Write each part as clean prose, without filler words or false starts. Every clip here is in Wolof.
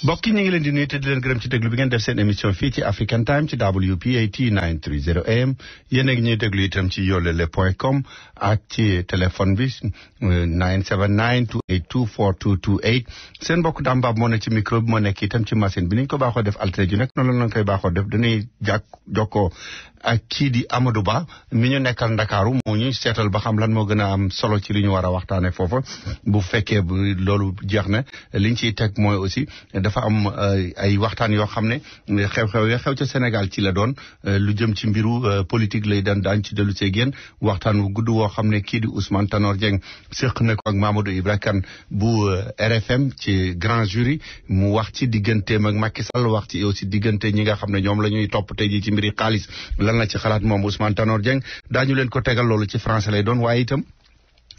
mbokk yi ñu ngi leen di nuyu te di leen gërëm ci déglu bi ngeen def seen émission fii ci African Time ci WPAT 930 AM yéen a ngi ñuy déglu itam ci yoolele.com ak ci téléphone bi 979 282 4228 seen mbokk Dambab moo ne ci micro bi moo nekk itam ci machine bi ni ñu ko baaxoo def altine ju nekk noonu la ñu koy baaxoo def dañuy jokkoo ak kii di Amadou Ba mi ñu nekkal Ndakaaru moo ñuy seetal ba xam lan moo gën a am solo ci li ñu war a waxtaane foofa bu fekkee loolu jeex na liñ ciy teg mooy aussi dafa am ay waxtaan yoo xam ne xew-xew ya xew ca Sénégal ci la doon lu jëm ci mbiru politique lay daan ci dellu see génn waxtaan wu gudd woo xam ne kii di Ousmane Tanor Dieng séq na ko ak Mamadou Ibra Kane bu RFM ci grand jury mu wax ci digganteem ak Macky Sall wax ci aussi diggante ñi nga xam ne ñoom la ñuy topp tey ji ci mbiri xaalis lan la ci xalaat moom Ousmane Tanor Dieng daañu leen ko tegal loolu ci français lay doon waaye itam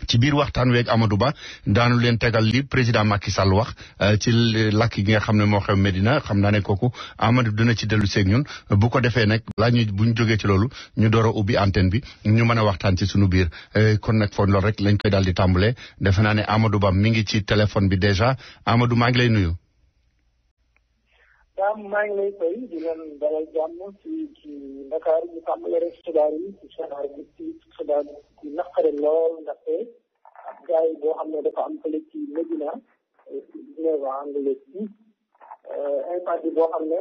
ci biir waxtaan weeg Amadou Ba daanu leen tegal li président Macky Sall wax ci lakk gi nga xam ne moo xew Medina xam naa ne kooku Amadou dina ci dellu seeg ñun bu ko defee nag bu ñu jógee ci loolu ñu door a ubbi antenne bi ñu mën a waxtaan ci sunu biir kon nag foon loolu rek lañ koy daal di tàmbalee defe naa ne Amadou Ba mi ngi ci téléphone bi déjà Amadou maa ngi lay nuyu. waaw maa ngi lay fay di leen dalal jàmm ci Dakar ñu tàmbale rek xibaar yi ci xibaar bi ci xibaar bi naqare lool ndaxte ab gars yi boo xam ne dafa am fële ci Medina 19 ans anglais ci incendie boo xam ne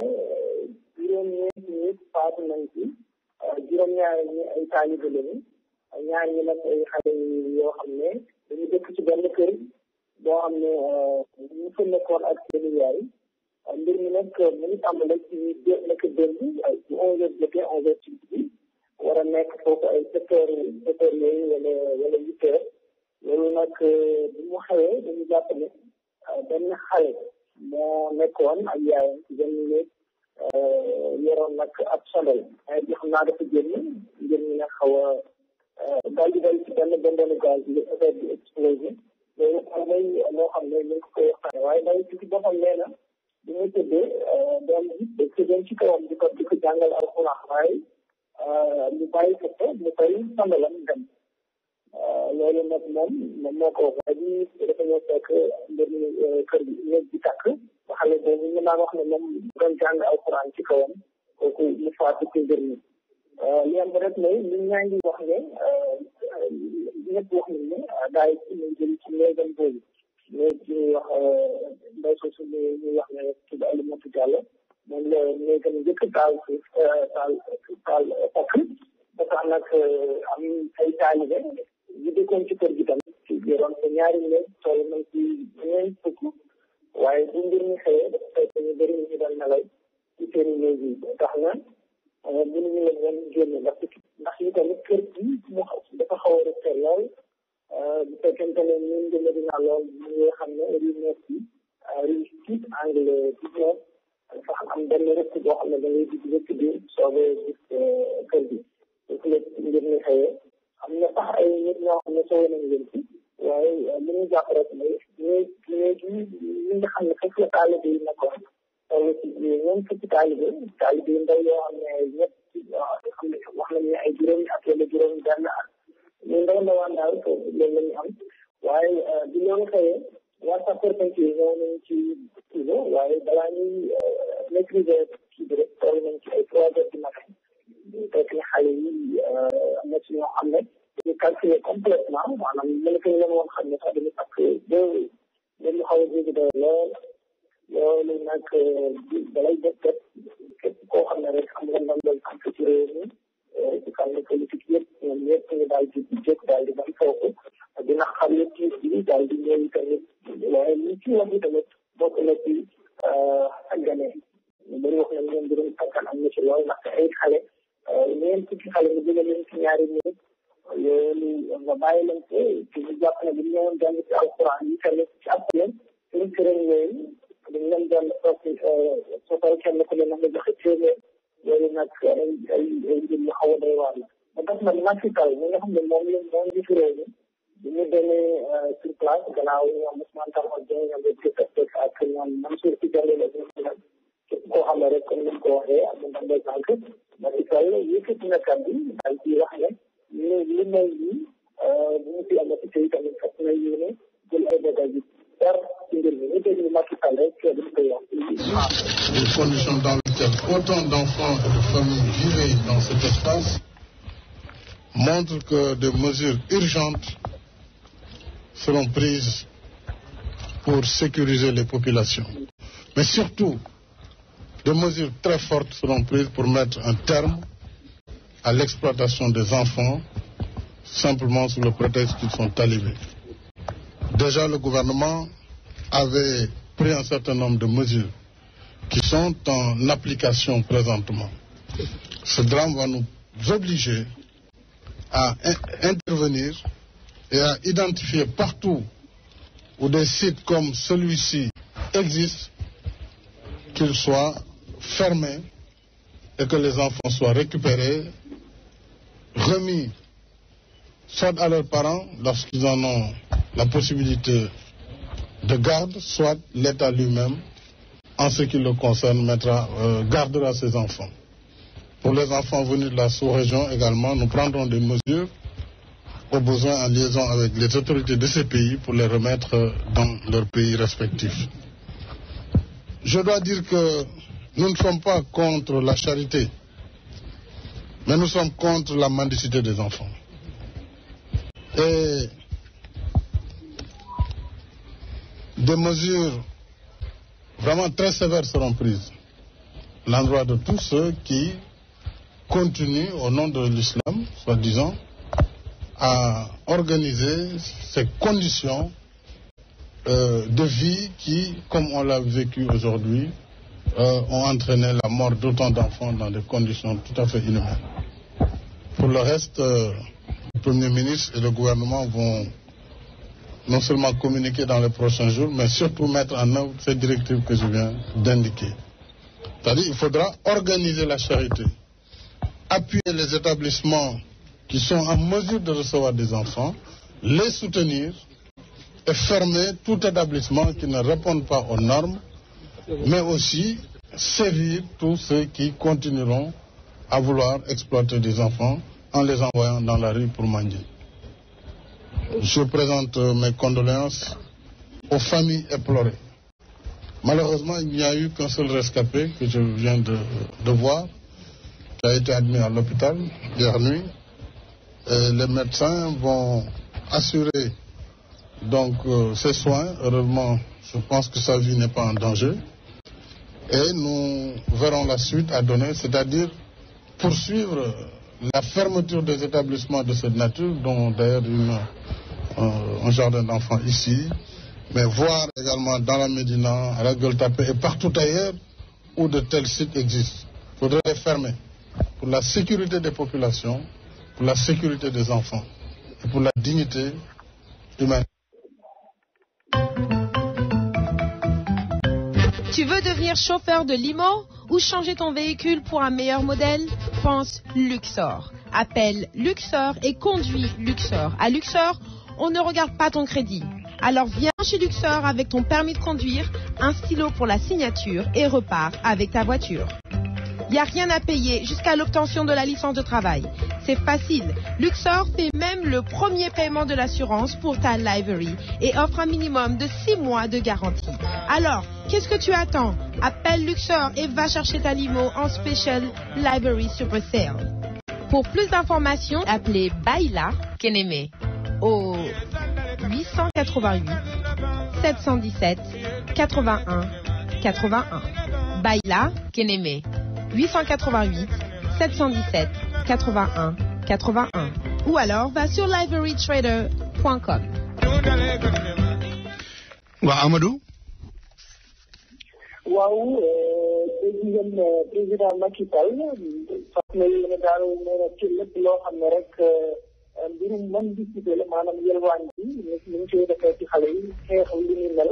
juróom-ñeenti nit faatu nañ ci juróom-ñaari ñi ay taalibe lañu ñaar ñi nag ay xale yoo xam ne dañu dëkk ci benn kër boo xam ne ñu fa nekkoon ak seen yaay mbir mi nag mu ngi tàmbale ci nekk démb ay 11h jotee 11h ci guddi war a nekk foofu ay 7h yooyu wala 8h loolu nag bi mu xewee dañu jàpp ne benn xale moo nekkoon ak yaayam ci benn néeg yoroon nag ab sondel ay bi xam naa dafa génn mbir mi nag xaw a daal di dal ci benn bonbonu gaz bi affaire bi explosé loolu xam mooy loo xam ne ñu ngi ko koy waxtaane waaye ndaw ci boppam nee na bi mu tëddee doom bi tëddoon ci kawam di ko jàngal alxuraan waaye mu bàyyi ko fa mu koy sandalam dem loolu nag moom moo ko wax waaye bi dafa ñëw fekk mbir mi kër gi néeg bi tàkk ba xale boobu ñu naan wax ne moom doon jàng alxuraan ci kawam kooku mu faatu ci mbir mi li am rek ne ñun ñaa ngi wax ne ñëpp wax nañ ne daay ci ñu jël ci néegam boobu léegi ñuy wax ndaw soosu ñuy wax ne tudd Alimatu Diallo moom la néegam njëkk taal suuf taal takk ba tax nag am ay taalibe yu dëkkoon ci kër gi tamit ci yoroon ko ñaari néeg toll nañ ci ñeent fukk waaye bu mbir mi xëyee dafa fekk ñu bëri ñu doon nelaw ci seen néeg yi tax na mënuñu leen woon génne ndax yi tamit kër gi mu dafa xaw a rëcc lool bu fekkente ne ñun de Medina lool ñu ngi xam ne rue Merci rue 6 angle 19 dafa am benn rëcc boo xam ne da ngay gis rëcc bi soobee gis kër gi foofu la mbir mi xëyee am na sax ay nit ñoo xam ne soo nañ leen ci waaye li ñu jàpp rek mooy léegi ñi nga xam ne foofu la taalibe yi nekkoon toll ci ñoom fukki taalibe yi ndaw yoo xam ne ñett xam ne wax nañ ne ay juróomi at wala juróomi benn at ñu ndaw ndawaan daal loolu la ñu am waaye bi loolu xëyee waa sapeurs-pompiers ñëw nañ ci kii ba waaye balaa ñuy maîtriser kii bi rek toll nañ ci ay 3 heures du matin fekk ne xale yi am na ci ñoo xam ne dañu calculer complètement maanaam mënatuñ leen woon xam ne sax dañu takk dañu xaw a jéggi doy loolu nag balay def képp koo xam ne rek am nga ndam tànk ci réew mi ci fànn politique yëpp ñoom ñëpp ñu daal di jóg daal di dem foofu dina xam ne tiis bi daal di ñëw tamit waaye li ci wax tamit bokk na ci sàggane ñu bëri wax nañ ñoom mbirum sàggan am na ci lool ndaxte ay xale ñeent fukki xale nga jóge leen ci ñaari minute loolu nga bàyyi leen ko ci ñu jàpp ne bu ñu ñëwoon jàng ci alxuraan yi tamit ci ab leen suñu këram yooyu dañ leen doon sosal kenn ku ne na nga joxe téeméer loolu nag ay mbir yu xaw a doy waar la ba tax nag Macky Sall ñi nga xam ne moom ngi fi réew mi bi ñu demee sur place gannaaw ñoom Ousmane Tanor Dieng ñoom ak ñoom Mansour Sy Djamil la képp koo xam ne rek comme ni ko waxee ak ndambay sànq Macky Sall yëkkati na kàddu daal di wax ne li mel nii bu mu fi amati tey tamit fas na yéene jël ay bagages yu tar ci mbir mi ñu déglu Macky Sall rek dañ koy wax. Les conditions dans lesquelles autant d'enfants et de familles vivaient dans cet espace montrent que des mesures urgentes seront prises pour sécuriser les populations. Mais surtout, des mesures très fortes seront prises pour mettre un terme à l'exploitation des enfants simplement sous le prétexte qu'ils sont talibés. Déjà, le gouvernement avait pris un certain nombre de mesures qui sont en application présentement. Ce drame va nous obliger à intervenir et à identifier partout où des sites comme celui-ci existent, qu'ils soient fermés et que les enfants soient récupérés, remis soit à leurs parents lorsqu'ils en ont la possibilité de garde, soit l'État lui-même, en ce qui le concerne, gardera ses enfants. Pour les enfants venus de la sous-région également, nous prendrons des mesures au besoin en liaison avec les autorités de ces pays pour les remettre dans leurs pays respectifs. Je dois dire que nous ne sommes pas contre la charité, mais nous sommes contre la mendicité des enfants. Et des mesures vraiment très sévères seront prises à l'endroit de tous ceux qui continuent, au nom de l'islam, soi-disant, à organiser ces conditions de vie qui, comme on l'a vécu aujourd'hui, ont entraîné la mort d'autant d'enfants dans des conditions tout à fait inhumaines. Pour le reste, le Premier ministre et le gouvernement vont non seulement communiquer dans les prochains jours, mais surtout mettre en œuvre ces directives que je viens d'indiquer. C'est-à-dire qu'il faudra organiser la charité, appuyer les établissements qui sont en mesure de recevoir des enfants, les soutenir et fermer tout établissement qui ne répond pas aux normes, mais aussi sévir tous ceux qui continueront à vouloir exploiter des enfants en les envoyant dans la rue pour mendier. Je présente mes condoléances aux familles éplorées. Malheureusement, il n'y a eu qu'un seul rescapé que je viens de voir, qui a été admis à l'hôpital hier nuit. Et les médecins vont assurer donc ses soins. Heureusement, je pense que sa vie n'est pas en danger. Et nous verrons la suite à donner, c'est-à-dire poursuivre la fermeture des établissements de cette nature, dont d'ailleurs un jardin d'enfants ici, mais voir également dans la Médina, à la Gueule-Tapée et partout ailleurs où de tels sites existent. Il faudrait les fermer pour la sécurité des populations, pour la sécurité des enfants et pour la dignité humaine. Tu veux devenir chauffeur de limo ou changer ton véhicule pour un meilleur modèle? Pense Luxor. Appelle Luxor et conduis Luxor. À Luxor, on ne regarde pas ton crédit. Alors viens chez Luxor avec ton permis de conduire, un stylo pour la signature et repars avec ta voiture. Il n'y a rien à payer jusqu'à l'obtention de la licence de travail. C'est facile. Luxor fait même le premier paiement de l'assurance pour ta livery et offre un minimum de 6 mois de garantie. Alors, qu'est-ce que tu attends? Appelle Luxor et va chercher ta limo en Special Livery Super Sale. Pour plus d'informations, appelez Baila Keneme au 888 717 81 81. Baila Keneme 888 717 81 81 ou alors va sur liverytrader.com. Amadou. waaw président Macky Sall fas na yéene daal nee na ci lépp loo xam ne rek mbirum mendicité la maanaam yelwaan bi ñu ngi koy defee ci xale yi xeex li ñu mel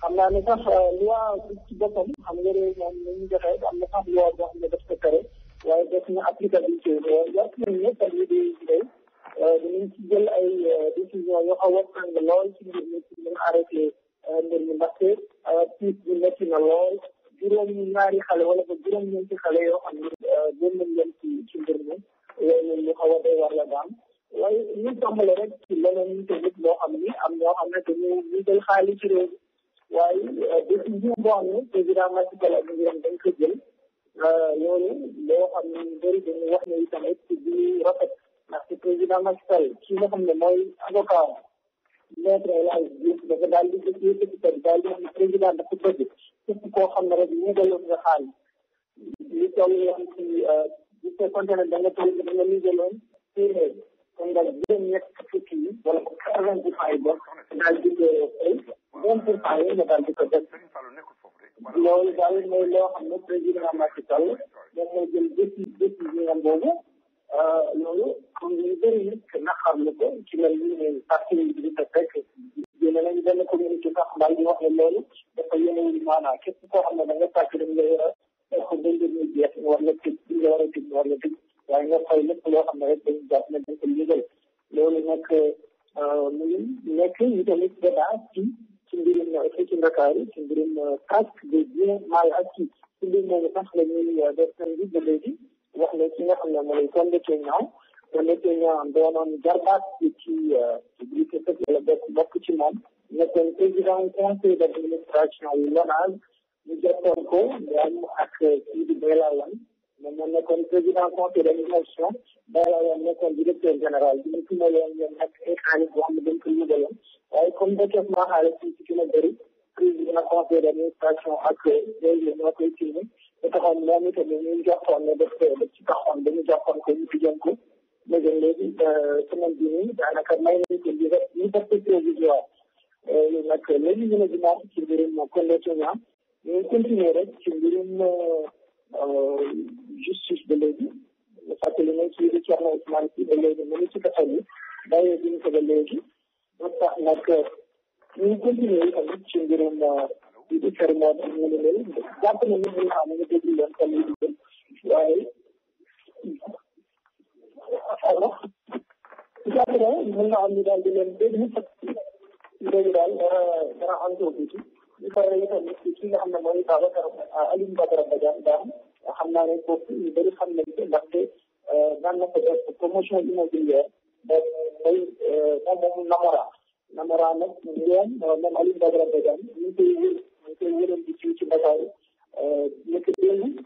xam naa ne sax loi ci boppam xam nga réew moom ni ñu joxe am na sax loi boo xam ne daf ko tere waaye def na applicabilité jàpp nañ ne tamit di day dinañ ci jël ay décision yoo xaw a tàng lool ci mbir mi pour mën a arrêté mbir mi ndaxte piis bi métti na lool juróom ñaari xale wala ba juróom ñeenti xale yoo xam ne doon nañ leen ci xaw a doy war la daan waaye ñu tàmbale rek ci leneen tamit loo xam ni am ñoo xam ne dañu ñu koy xaalis ci réew waaye décision boo xam ne président Macky Sall ak nguuram dañ ko jël loolu loo xam ne ñu bëri dañu wax ne tamit du rafet ndaxte président Macky Sall ki nga xam ne mooy avocat maître El Hadji Diouf dafa daal di yëkkati daal di wax ne président dafa bëgg képp koo xam ne rek ñu daloon nga xaalis li toll yoon ci bu fekkoonte ne da nga toll da nga ligaloon téeméer kon daal juróom-ñett fukki yi wala 80% yi bokk daal di ko fay 20% yi nga daal di ko def loolu daal mooy loo xam ne président Macky Sall moom moo jël décision boobu loolu comme ñu bëri nit naqarlu ko ci mel ni ne parti yi di ko fekk génne nañ benn communiqué sax daal di wax ne loolu dafa yénewul maanaam képp koo xam ne da nga sàcc dañ lay ko bëndër ñu jeex ñu war la tëj nga war a tëj ñu war la tëj waaye nga fay lépp loo xam ne rek dañu jàpp ne dañ ko yëgal loolu nag muy nekk ñu tamit débat ci mbirum fii ci Ndakaaru ci mbirum traque des biens mal acquis ci mbir moomu sax la ñuy def seen bi ba léegi wax ne ki nga xam ne mooy Condé Niang doonoon jarbaat ci publicité fekk wala bokk ci moom nekkoon président conseil d' administration yu LONASE ñu jàppoon ko moom ak kii di Bayla Wane moom moo nekkoon président conseil d' administration Bayla Wane nekkoon directeur général bi ñu tumaloon ñoom nag ay xaalis boo xam ne dañ ko yëgaloon waaye comme décaissement xaalis ci gën a bëri président conseil d' administration ak yooyu ñoo koy tiime ba taxoon moom itamit ñu jàppoon ne daf ci taxoon dañu jàppoon ko ñu tijjoon ko léegi semaine bi nii daanaka may nañ ko liberté provisoire nag léegi ñu ne dimanche ci mbirum Condé Niang ñu continuer rek ci mbirum justice ba léegi fàttali nañ ci di Thierno Ousmane Sy ba léegi mu ngi ci kaso bi bàyyee duñ ko ba léegi ba tax nag ñu continuer tamit ci mbirum di fermo ñu ne leen jàpp na ñu mën naa am nga déglu leen comme ñu di waaye jàpp na mën naa am ñu daal di leen déglu léegi daal dara am tuuti ñu pare itam ki nga xam ne mooy Alioune Badara Badiane daan xam naa ne foofu ñu bëri xam nañ ko ndaxte daan na ko def promotion immobilière moom Namora nag ñoom Alioune Badara Badiane ñu koy wëral di ci Dakar nekk démb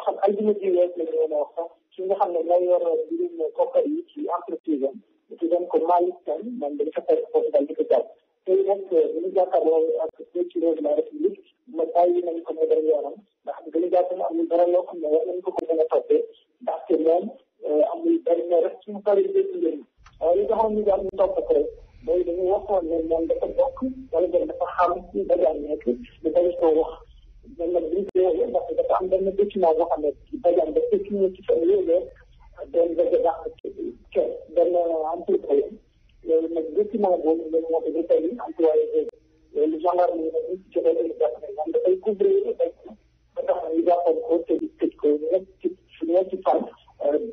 xam aljuma ji wees la ñu woon a wax sax ki nga xam ne mooy yor mbirum koppar yi ci entreprise am ci doon ko Malick Kane moom dañ ko fekk foofu daal di ko jàpp tey nag ñu jàkkaarloo ak procureur de la République ma bàyyi nañ ko mu dem yoonam ndax dañu jàpp ne amul dara loo xam ne war nañ ko mën a toppee ndaxte moom amul benn responsabilité ci mbir mi waaye li taxoon ñu daal ñu topp ko rek mooy dañu waxoon ne moom dafa bokk wala boog dafa xam ci Badiane nekk ñu bañ koo wax man nag biñ ko yooyu ndaxte dafa am benn document boo xam ne ci Badiane dafa signé ci fan yooyu doon bëgg a dàq benn employé loolu nag document boobu lañ moo ko détaillé employé boobu loolu gendarme yi nag ñu ci jotee dañu jàpp ne moom dafay couvrir ba tax na ñu jàppoon ko te tëj ko ñetti fan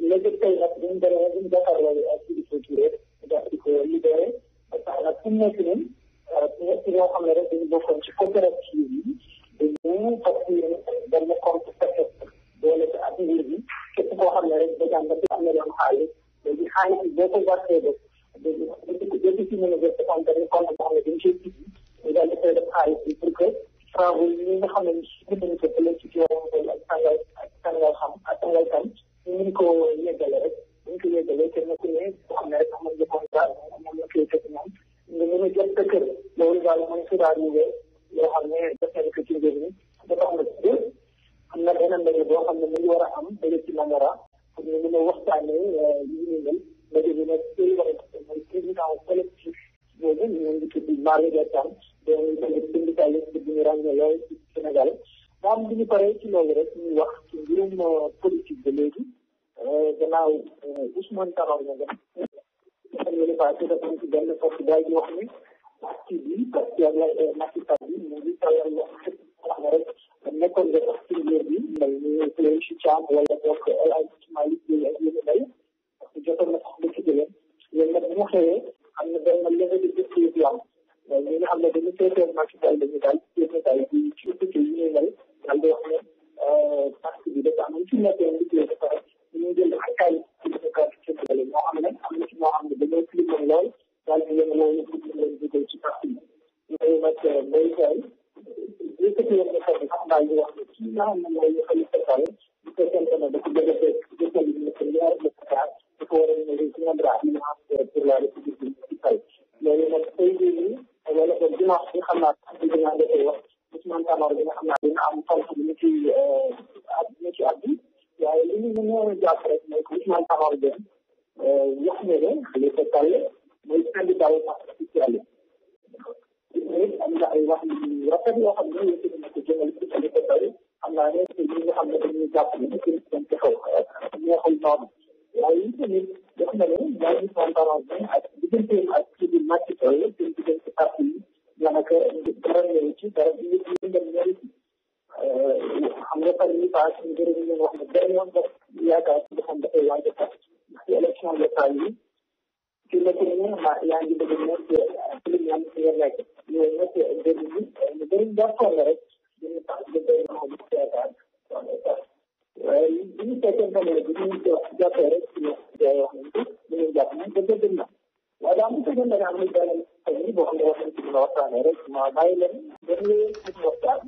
léegi tey nag dañu demee dañu jàkkaarloo ak kii di procureur daal di ko libéré ba tax nag fu mu nekk nii ñett ñoo xam ne rek dañu bokkoon ci coopérative yi dañu facturé benn compte fekk boole ci ak nguur bi képp koo xam ne rek Badiane dafa am na doon xaalis léegi xaalis bi boo ko versé def léegi ci mën a def compte boo xam ne dañ ciy tijji ñu daal di koy def xaalis bi pour que travaux yi nga xam ne ñu ko fële ci Tivaouane ak Sangal Kam ñu mun ko yeggale rek buñ ko yeggalee kenn ku ne boo xam ne rek amoon nga contrat moom la koy teg moom nga mën a jot sa kër loolu daal mooy xibaar yu wér yoo xam ne def nañ ko ci mbir mi dafa am am na beneen ndaje boo xam ne mu ngi war a am bële ci Namora pour ñu mën a waxtaanee yu ñu mel ndaje bi nag tey war a mooy président collectif boobu ñu ngi tudd Marie Thiam doon tamit syndicaliste bu ñu ràññee lool ci Sénégal moom bi ñu paree ci loolu rek ñuy wax ci mbirum politique ba léegi gannaaw Ousmane Tanor Dieng xam nga ne passé dafa am ci benn force daal di wax ni parti bi parce que Macky Sall bi mu ngi tawal wax xam ne rek nekkoon nga sax ci mbir bi mel ni Clédor Thiam wala boog El Hadji Malick Guèye ak yéen mbay parce que jotoon na sax ba ci jëlee léegi nag bu mu xëyee am na benn levée de député bi am ñi nga xam ne dañu féetee Macky Sall dañu daal féetee bi ci député yi ñuy mel daal di wax ne parti bi dafa am ci nekkee liggéey ba pare ñu jël ay kaay ci ñoo lool daal di yëngu loolu pour ñu leen dugal ci parti bi ñooñu nag mbay jaay yëkkati woon na xam naa ñu wax ne kii nga xam ne mooy Khalifa Sall bu fekkente ne dafa bëgg a fekk jëkkal ñu ko ñaar la Dakar dafa war a ñëw rejoindre Alliance pour la République du Sall loolu nag tey jii nii wala boog dimanche bi xam naa dina nga wax Ousmane Tanor bi nga xam naa dina am fonk bi ñu ci addu waaye li ñu mën a jàpp rek mooy que Ousmane Tanor bi wax ne ne Khalifa Sall mooy candidat wu parti socialiste am na ay wax yu rafet yoo xam ne yëkkati na ko jëmale ci Khalifa Sall xam naa ne ñi nga xam ne dañuy jàpp ne dañ ci xew neexul noonu waaye yi tamit wax na ne mooy Ousmane Tanor bi ak digganteem ak kii di Macky Sall seen diggante parti yi daanaka dara ñëw ci dara ñu dem ñëri ci xam nga par yi paas ñu bëri ñu wax ne benn yoon daf yaakaar nga xam dafay waaj a tax ci élection locale yi ci la ko ñu yaa ngi bëgg nekk ci li ñaan ci nga nekk ñooy nekk benn ñu bëri jàppoon la rek dañu tax di bëri na xam yaakaar waaye bi ñu fekkee ne bi ñu jàppee rek ci wax nañ ko ñu jàpp nañ ko dëgg na waaye daa mu tëgg am na benn famille boo xam ne wax nañ ci dina waxtaanee rek ma bàyyi leen benn ci waxtaan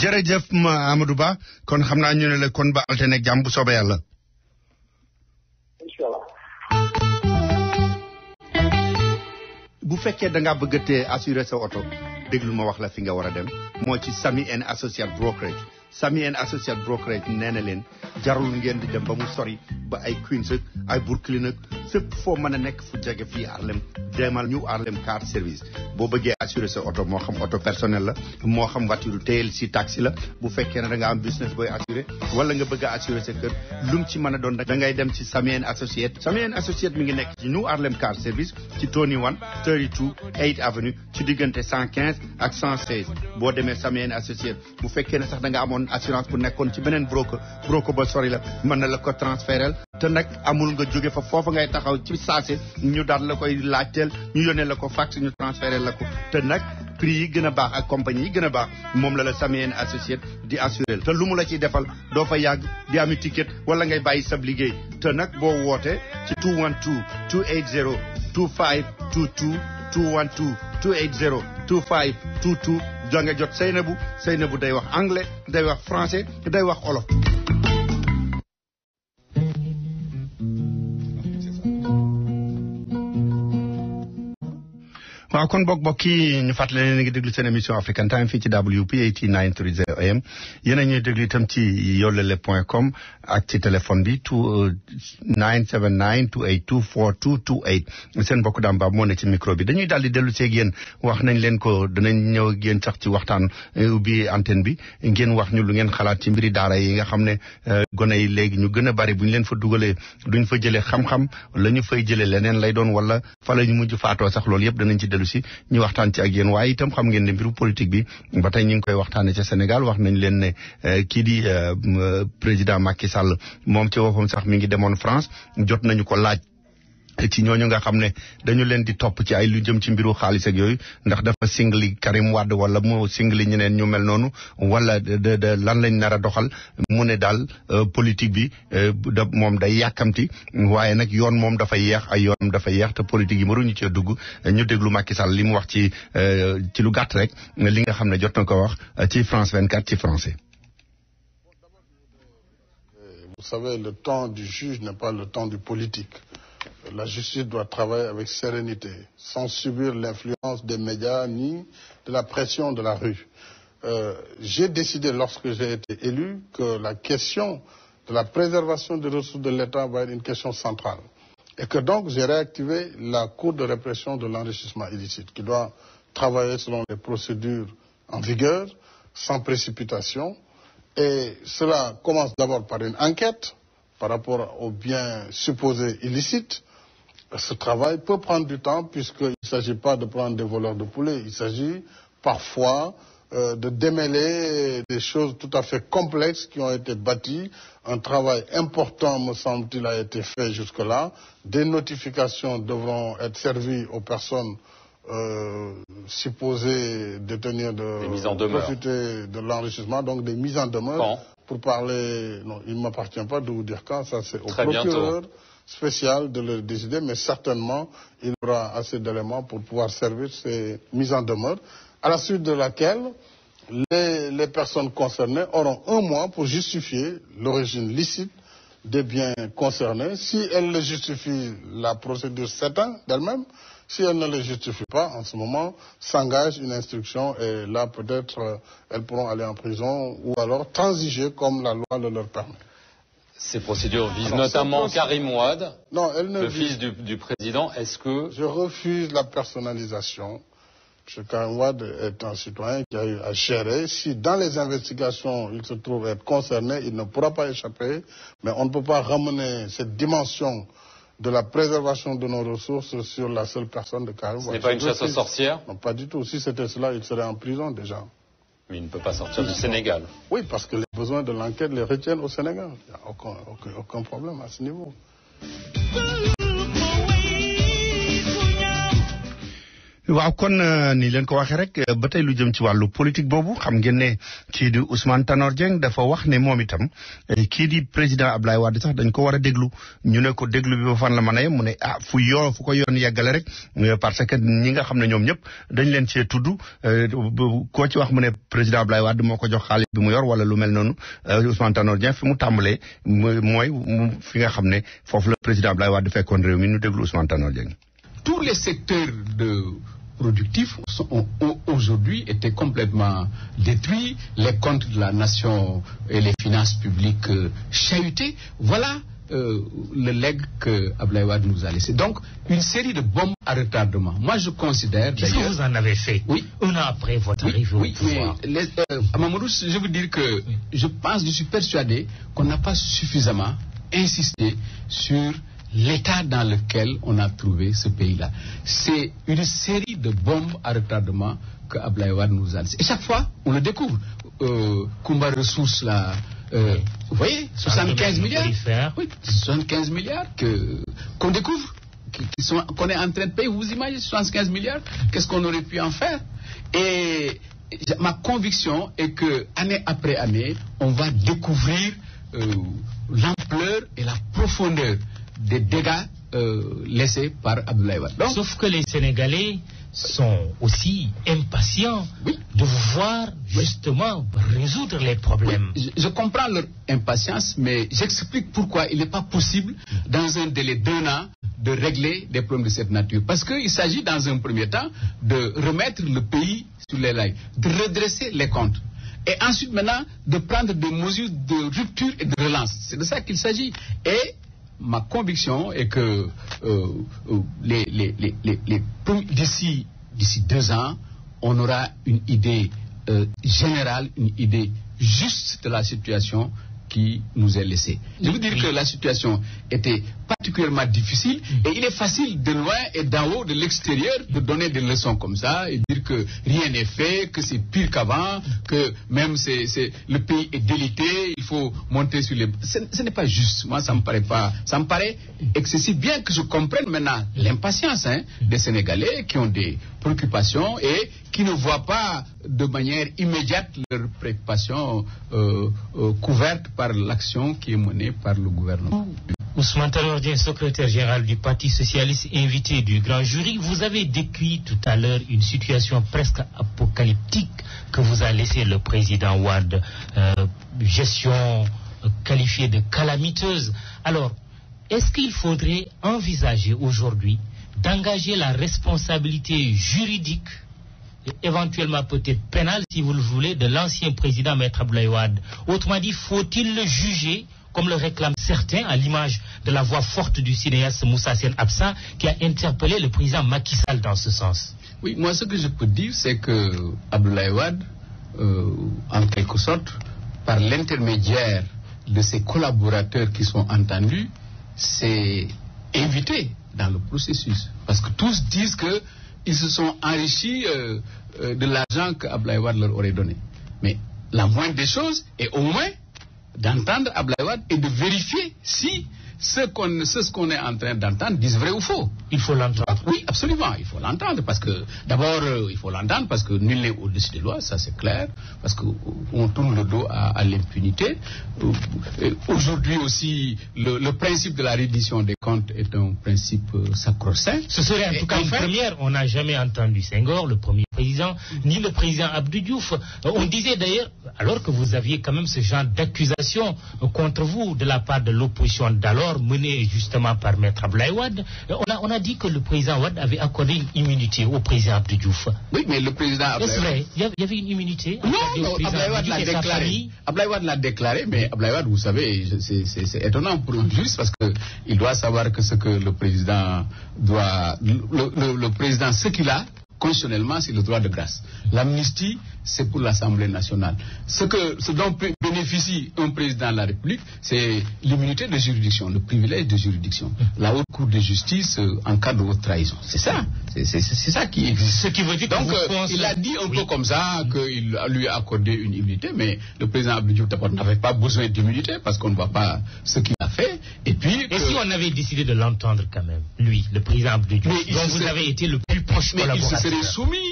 jërëjëf Amadou Ba kon xam naa ñu ne la kon ba altine ak jàmm bu soobee yàlla. incha allah. bu fekkee da ngaa bëgg a tee assurer sa oto déglu ma wax la fi nga war a dem moo ci Samy and Associates Brokerage Samy and Associates Brokerage nee na leen jarul ngeen di dem ba mu sori ba ay Queens ak ay Brooklyn ak fépp foo mën a nekk fu jege fii Harlem demal ñu Harlem Car Service boo bëggee assurer sa oto moo xam oto personnel la moo xam voiture TLC taxi la bu fekkee ne da nga am business booy assurer wala nga bëgg a assurer sa kër lu mu ci mën a doon da ngay dem ci Samy and Associates Samy and Associates mi ngi nekk ci New Harlem Car Service ci Tony 132 8th Avenue ci diggante 115 ak 116 boo demee Samy and Associates bu fekkee ne sax da nga amoon assurance bu nekkoon ci beneen broker ba sori la mën na la ko transférer te nag amul nga jóge fa foofu ngay taxaw ci saase ñu daal la koy laajteel ñu yónnee la ko fax ñu transférer la ko te nag prix yi gën a baax ak compagnie yi gën a baax moom la Samy and Associates di assurer te lu mu la ciy defal doo fa yàgg di ami ticket wala ngay bàyyi sab liggéey te nag boo woote ci 212 280 2522 212 280 2522 jonge jot Seynabou day wax anglais day wax français day wax olof. waaw kon bokk yi ñu fàttali leen ngi déglu seen émission African Time fii ci WPAT 930 AM yéen a ñuy déglu itam ci yollele.com ak ci téléphone bi 979 282 4228 seen mbokk daam baab moo ne ci micro bi dañuy daal di dellu seeg yéen wax nañ leen ko danañ ñëw ak yéen sax ci waxtaan ubbi antenne bi ngeen wax ñu lu ngeen xalaat ci mbiri daara yi nga xam ne gone yi léegi ñu gën a bari bu ñu leen fa dugalee duñ fa jëlee xam-xam la ñu fay jëlee leneen lay doon wala fa la ñu mujj faatoo sax loolu yëpp danañ ci dellu si ñu waxtaan ci ak yéen waaye itam xam ngeen ne mbiru politique bi ba tey ñu ngi koy waxtaane ca Sénégal wax nañ leen ne kii di président Macky Sall moom ci boppam sax mi ngi demoon France jot nañu ko laaj ci ñooñu nga xam ne dañu leen di topp ci ay lu jëm ci mbiru xaalis ak yooyu ndax dafa singli Karim Wade wala mu singli ñeneen ñu mel noonu wala de lan lañ nar a doxal mu ne daal politique bi moom day yàkkamti waaye nag yoon moom dafa yeex ay yoon dafa yeex te politique yi mënuñu cee dugg ñu déglu Macky Sall li mu wax ci lu gàtt rek li nga xam ne jot na ko wax ci France 24 ci français. Vous savez, le temps du juge n'est pas le temps du politique. La justice doit travailler avec sérénité, sans subir l'influence des médias ni de la pression de la rue. J'ai décidé, lorsque j'ai été élu, que la question de la préservation des ressources de l'État va être une question centrale. Et que donc, j'ai réactivé la Cour de répression de l'enrichissement illicite, qui doit travailler selon les procédures en vigueur, sans précipitation. Et cela commence d'abord par une enquête par rapport aux biens supposés illicites. Ce travail peut prendre du temps puisqu'il ne s'agit pas de prendre des voleurs de poulet. Il s'agit parfois de démêler des choses tout à fait complexes qui ont été bâties. Un travail important, me semble-t-il, a été fait jusque-là. Des notifications devront être servies aux personnes supposées détenir profiter de l'enrichissement, donc des mises en demeure. Quand? Pour parler, non, il ne m'appartient pas de vous dire quand, ça c'est au Très procureur. bientôt. spécial de le décider, mais certainement, il y aura assez d'éléments pour pouvoir servir ces mises en demeure, à la suite de laquelle les personnes concernées auront 1 mois pour justifier l'origine licite des biens concernés. Si elles le justifient, la procédure s'éteint d'elle-même. Si elles ne le justifient pas, en ce moment, s'engage une instruction et là, peut-être, elles pourront aller en prison ou alors transiger comme la loi le leur permet. Ces procédures visent notamment Karim Ouad, le fils du président. Est-ce que... Je refuse la personnalisation. M. Karim Ouad est un citoyen qui a eu à gérer. Si dans les investigations il se trouve être concerné, il ne pourra pas échapper. Mais on ne peut pas ramener cette dimension de la préservation de nos ressources sur la seule personne de Karim Ouad. Ce n'est pas une chasse aux sorcières? Non, pas du tout. Si c'était cela, il serait en prison déjà. Mais il ne peut pas sortir du Sénégal. Oui, parce que les besoins de l'enquête les retiennent au Sénégal. Il n'y a aucun problème à ce niveau. waaw kon ni leen ko waxee rek ba tey lu jëm ci wàllu politique boobu xam ngeen ne kii di Ousmane Tanor Dieng dafa wax ne moom itam kii di président Abdoulaye Wade sax dañ ko war a déglu ñu ne ko déglu bi ba fan la mën a yem mu ne fu ko yoon yeggale rek parce que ñi nga xam ne ñoom ñëpp dañ leen cee tudd koo ci wax mu ne président Abdoulaye Wade moo ko jox xaalis bi mu yor wala lu mel noonu Ousmane Tanor Dieng fi mu tàmbalee mooy fi nga xam ne foofu la président Abdoulaye Wade fekkoon réew mi ñu déglu Ousmane Tanor Dieng. Tous les secteurs productifs ont aujourd'hui été complètement détruits, les comptes de la nation et les finances publiques chahutés. Voilà le legs que Abdoulaye Wade nous a laissé. Donc, une série de bombes à retardement. Moi, je considère... Qu'est-ce que vous en avez fait? Oui. 1 an après votre arrivée au pouvoir. Mais Mamadou, je veux dire que je suis persuadé qu'on n'a pas suffisamment insisté sur l'état dans lequel on a trouvé ce pays-là. C'est une série de bombes à retardement que Abdoulaye Wade nous a laissé. Et chaque fois, on le découvre. Kumba Ressources, là, vous voyez, 75 milliards. Oui, 75 milliards qu'on découvre, qu'on est en train de payer. Vous imaginez 75 milliards, qu'est-ce qu'on aurait pu en faire? Et ma conviction est que, année après année, on va découvrir l'ampleur et la profondeur des dégâts laissés par Abdoulaye Wade. Sauf que les Sénégalais sont aussi impatients de vous voir justement résoudre les problèmes. Oui, je comprends leur impatience, mais j'explique pourquoi il n'est pas possible, dans un délai d'1 an, de régler des problèmes de cette nature. Parce qu'il s'agit, dans un premier temps, de remettre le pays sur les rails, de redresser les comptes. Et ensuite, maintenant, de prendre des mesures de rupture et de relance. C'est de ça qu'il s'agit. Et ma conviction est que d'ici 2 ans, on aura une idée générale, une idée juste de la situation qui nous est laissée. Je veux dire que la situation était particulièrement difficile et il est facile de loin et d'en haut, de l'extérieur, de donner des leçons comme ça et dire que rien n'est fait, que c'est pire qu'avant, que même le pays est délité, il faut monter sur les... Ce n'est pas juste. Moi, ça me paraît excessif, bien que je comprenne maintenant l'impatience des Sénégalais qui ont des préoccupations et qui ne voient pas de manière immédiate leurs préoccupations couvertes par l'action qui est menée par le gouvernement. Ousmane Tanor Dieng, secrétaire général du Parti socialiste, invité du grand jury, vous avez décrit tout à l'heure une situation presque apocalyptique que vous a laissé le président Wade, gestion qualifiée de calamiteuse. Alors, est-ce qu'il faudrait envisager aujourd'hui d'engager la responsabilité juridique, éventuellement peut-être pénale si vous le voulez, de l'ancien président Maître Abdoulaye Wade? Autrement dit, faut-il le juger comme le réclament certains, à l'image de la voix forte du cinéaste Moussa Sen Absa, qui a interpellé le président Macky Sall dans ce sens? Oui, moi ce que je peux dire, c'est que Abdoulaye Wade, en quelque sorte, par l'intermédiaire de ses collaborateurs qui sont entendus, s'est invité dans le processus. Parce que tous disent qu'ils se sont enrichis de l'argent que Abdoulaye Wade leur aurait donné. Mais la moindre des choses est au moins d'entendre Abdoulaye Wade et de vérifier si ce qu'on est en train d'entendre dise vrai ou faux. Il faut l'entendre. Oui, absolument, il faut l'entendre parce que d'abord il faut l'entendre parce que nul n'est au-dessus des lois, ça c'est clair, parce qu'on tourne le dos à l'impunité. Aujourd'hui aussi, le principe de la reddition des comptes est un principe sacro-saint. Ce serait en tout cas une première. On n'a jamais entendu Senghor, le premier président, ni le président Abdou Diouf. On disait d'ailleurs, alors que vous aviez quand même ce genre d'accusation contre vous de la part de l'opposition d'alors, menée justement par Maître Abdoulaye Wade, on a dit que le président Wade avait accordé une immunité au président Abdou Diouf. Oui, mais le président Abdoulaye... Est-ce vrai? Il y avait une immunité? Non, Abdoulaye Wade l'a déclaré. Abdoulaye Wade l'a déclaré, mais Abdoulaye Wade, vous savez, c'est étonnant pour un juge parce qu'il doit savoir que ce que le président doit... Le président, ce qu'il a, constitutionnellement, c'est le droit de grâce. L'amnistie, c'est pour l'Assemblée nationale. Ce dont bénéficie un président de la République, c'est l'immunité de juridiction, le privilège de juridiction. La haute cour de justice en cas de haute trahison. C'est ça. C'est ça qui existe. Ce qui veut dire donc, il a dit un peu comme ça qu'il lui a accordé une immunité, mais le président Abdou Diouf n'avait pas besoin d'immunité parce qu'on ne voit pas ce qu'il a fait. Et si on avait décidé de l'entendre quand même, lui, le président Abdou Diouf, dont vous avez été le plus proche collaborateur.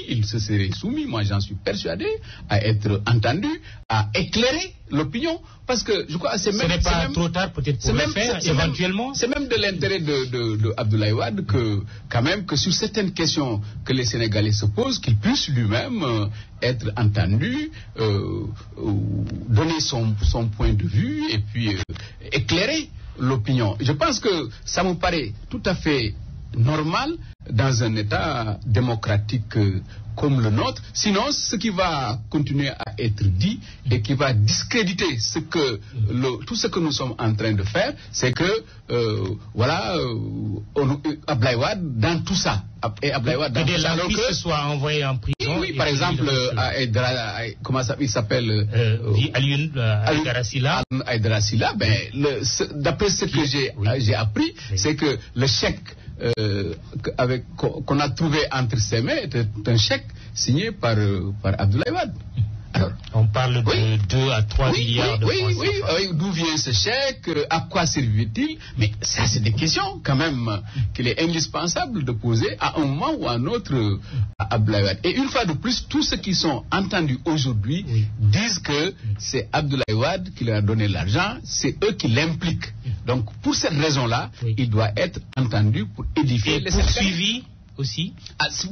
Il se serait soumis, moi j'en suis persuadé, à être entendu, à éclairer l'opinion, parce que je crois que ce n'est pas trop tard peut-être pour le faire, éventuellement. C'est même de l'intérêt de Abdoulaye Wade que sur certaines questions que les Sénégalais se posent, qu'il puisse lui-même être entendu, donner son point de vue et puis éclairer l'opinion. Je pense que ça me paraît tout à fait normal dans un État démocratique comme le nôtre. Sinon, ce qui va continuer à être dit et qui va discréditer tout ce que nous sommes en train de faire, c'est que Abdoulaye Wade dans tout ça. Et Abdoulaye Wade dans tout ça. Alors que soit envoyé en prison. Oui, par exemple, comment il s'appelle Aïdara Sylla. D'après ce que j'ai appris, c'est que le chèque qu'on a trouvé entre ses mains était un chèque signé par Abdoulaye Wade. Alors, on parle de 2 à 3 milliards de francs. Oui, d'où vient ce chèque? À quoi servit-il? Mais ça, c'est des questions quand même qu'il est indispensable de poser à un moment ou à un autre à Abdoulaye Wade. Et une fois de plus, tous ceux qui sont entendus aujourd'hui disent que c'est Abdoulaye Wade qui leur a donné l'argent, c'est eux qui l'impliquent. Donc, pour cette raison-là, il doit être entendu pour édifier les Sénégalais. Poursuivi aussi.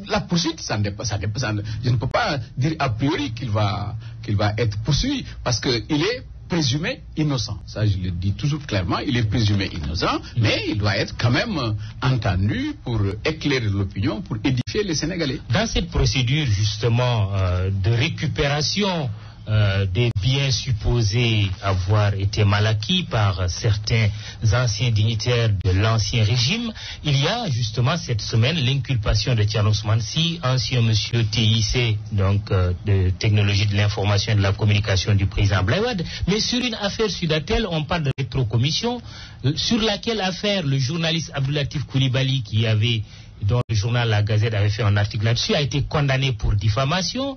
La poursuite, ça dépend. Je ne peux pas dire a priori qu'il va être poursuivi parce qu'il est présumé innocent. Ça, je le dis toujours clairement, il est présumé innocent, mais il doit être quand même entendu pour éclairer l'opinion, pour édifier les Sénégalais. Dans cette procédure, justement, de récupération des biens supposés avoir été mal acquis par certains anciens dignitaires de l'ancien régime, il y a justement cette semaine l'inculpation de Thierno Ousmane Sy, ancien monsieur TIC, donc de technologie de l'information et de la communication du président Abdoulaye Wade. Mais sur une affaire Sudatel, on parle de rétrocommission, sur laquelle affaire le journaliste Abdoulatif Coulibaly, dont le journal La Gazette avait fait un article là-dessus, a été condamné pour diffamation.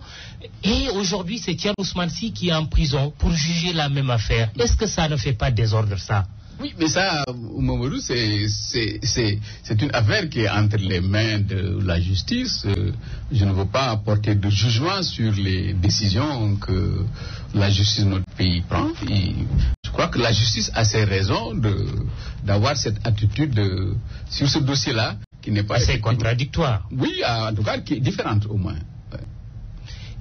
Et aujourd'hui, c'est Thierno Ousmane Sy qui est en prison pour juger la même affaire. Est-ce que ça ne fait pas désordre, ça? Oui, mais ça, Mamadou, c'est une affaire qui est entre les mains de la justice. Je ne veux pas apporter de jugement sur les décisions que la justice de notre pays prend. Et je crois que la justice a ses raisons d'avoir cette attitude sur ce dossier-là. C'est contradictoire. Oui, en tout cas, qui est différente au moins.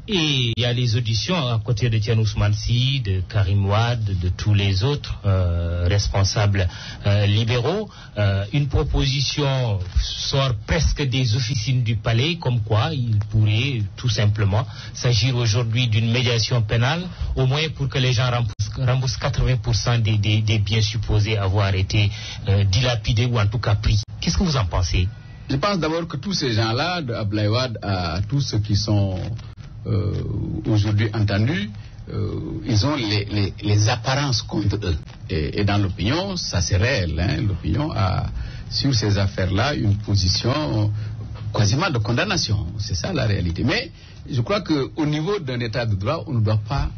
Et il y a les auditions à côté de Thierno Ousmane Sy, de Karim Wade, de tous les autres responsables libéraux. Une proposition sort presque des officines du palais, comme quoi il pourrait tout simplement s'agir aujourd'hui d'une médiation pénale, au moins pour que les gens remboursent 80% des biens supposés avoir été dilapidés ou en tout cas pris. Qu'est-ce que vous en pensez? Je pense d'abord que tous ces gens-là, de Abdoulaye Wade à tous ceux qui sont aujourd'hui entendus, ils ont les apparences contre eux. Et dans l'opinion, ça c'est réel. L'opinion a, sur ces affaires-là, une position quasiment de condamnation. C'est ça la réalité. Mais je crois qu'au niveau d'un état de droit, on ne doit pas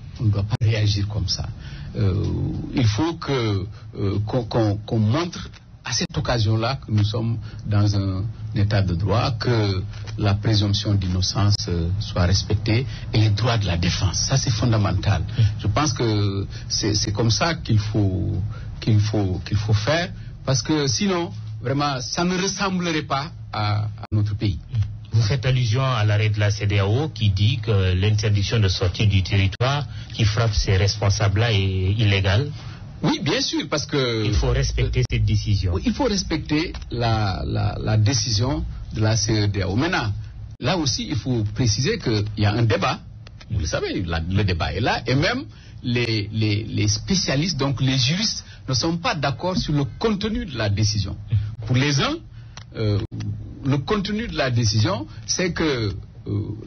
réagir comme ça. il faut qu'on montre à cette occasion-là que nous sommes dans un état de droit, que la présomption d'innocence soit respectée et les droits de la défense. Ça, c'est fondamental. Je pense que c'est comme ça qu'il faut faire, parce que sinon, vraiment, ça ne ressemblerait pas à notre pays. Vous faites allusion à l'arrêt de la CEDEAO qui dit que l'interdiction de sortir du territoire qui frappe ces responsables-là est illégale. Oui, bien sûr, parce que... Il faut respecter cette décision. Oui, il faut respecter la décision de la CEDEAO. Maintenant, là aussi, il faut préciser qu'il y a un débat. Vous le savez, le débat est là. Et même les spécialistes, donc les juristes, ne sont pas d'accord sur le contenu de la décision. Pour les uns, le contenu de la décision, c'est que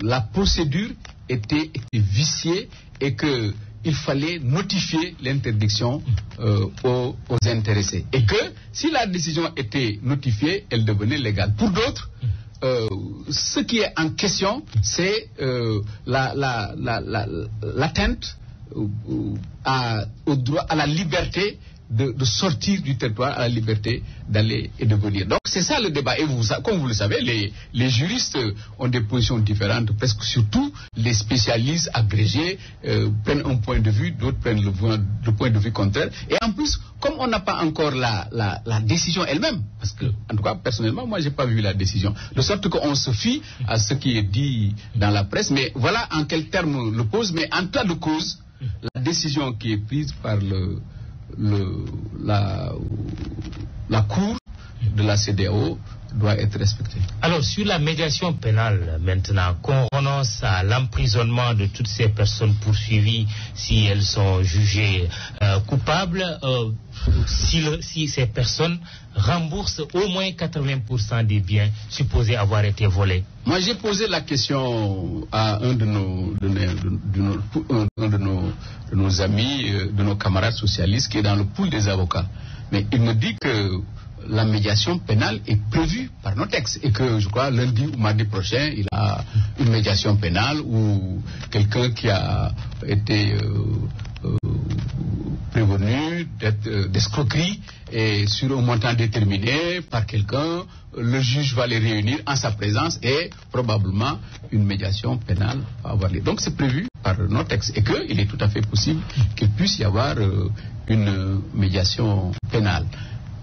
la procédure était viciée et que il fallait notifier l'interdiction aux intéressés. Et que si la décision était notifiée, elle devenait légale. Pour d'autres, ce qui est en question, c'est l'atteinte au droit, à la liberté de sortir du territoire, à la liberté d'aller et de venir. Donc c'est ça le débat. Et comme vous le savez, les juristes ont des positions différentes, presque surtout les spécialistes agrégés prennent un point de vue, d'autres prennent le point de vue contraire. Et en plus, comme on n'a pas encore la décision elle-même, parce que, en tout cas, personnellement, moi, j'ai pas vu la décision, de sorte qu'on se fie à ce qui est dit dans la presse, mais voilà en quels termes le pose, mais en cas de cause, la décision qui est prise par la Cour de la CEDEAO doit être respectée. Alors, sur la médiation pénale, maintenant, qu'on renonce à l'emprisonnement de toutes ces personnes poursuivies si elles sont jugées coupables, si ces personnes remboursent au moins 80% des biens supposés avoir été volés. Moi, j'ai posé la question à un de nos amis, de nos camarades socialistes, qui est dans le pool des avocats. Mais il me dit que la médiation pénale est prévue par nos textes et que, je crois, lundi ou mardi prochain, il y a une médiation pénale où quelqu'un qui a été prévenu d'escroquerie et sur un montant déterminé par quelqu'un, le juge va les réunir en sa présence et probablement une médiation pénale va avoir lieu. Donc c'est prévu par nos textes et qu'il est tout à fait possible qu'il puisse y avoir une médiation pénale.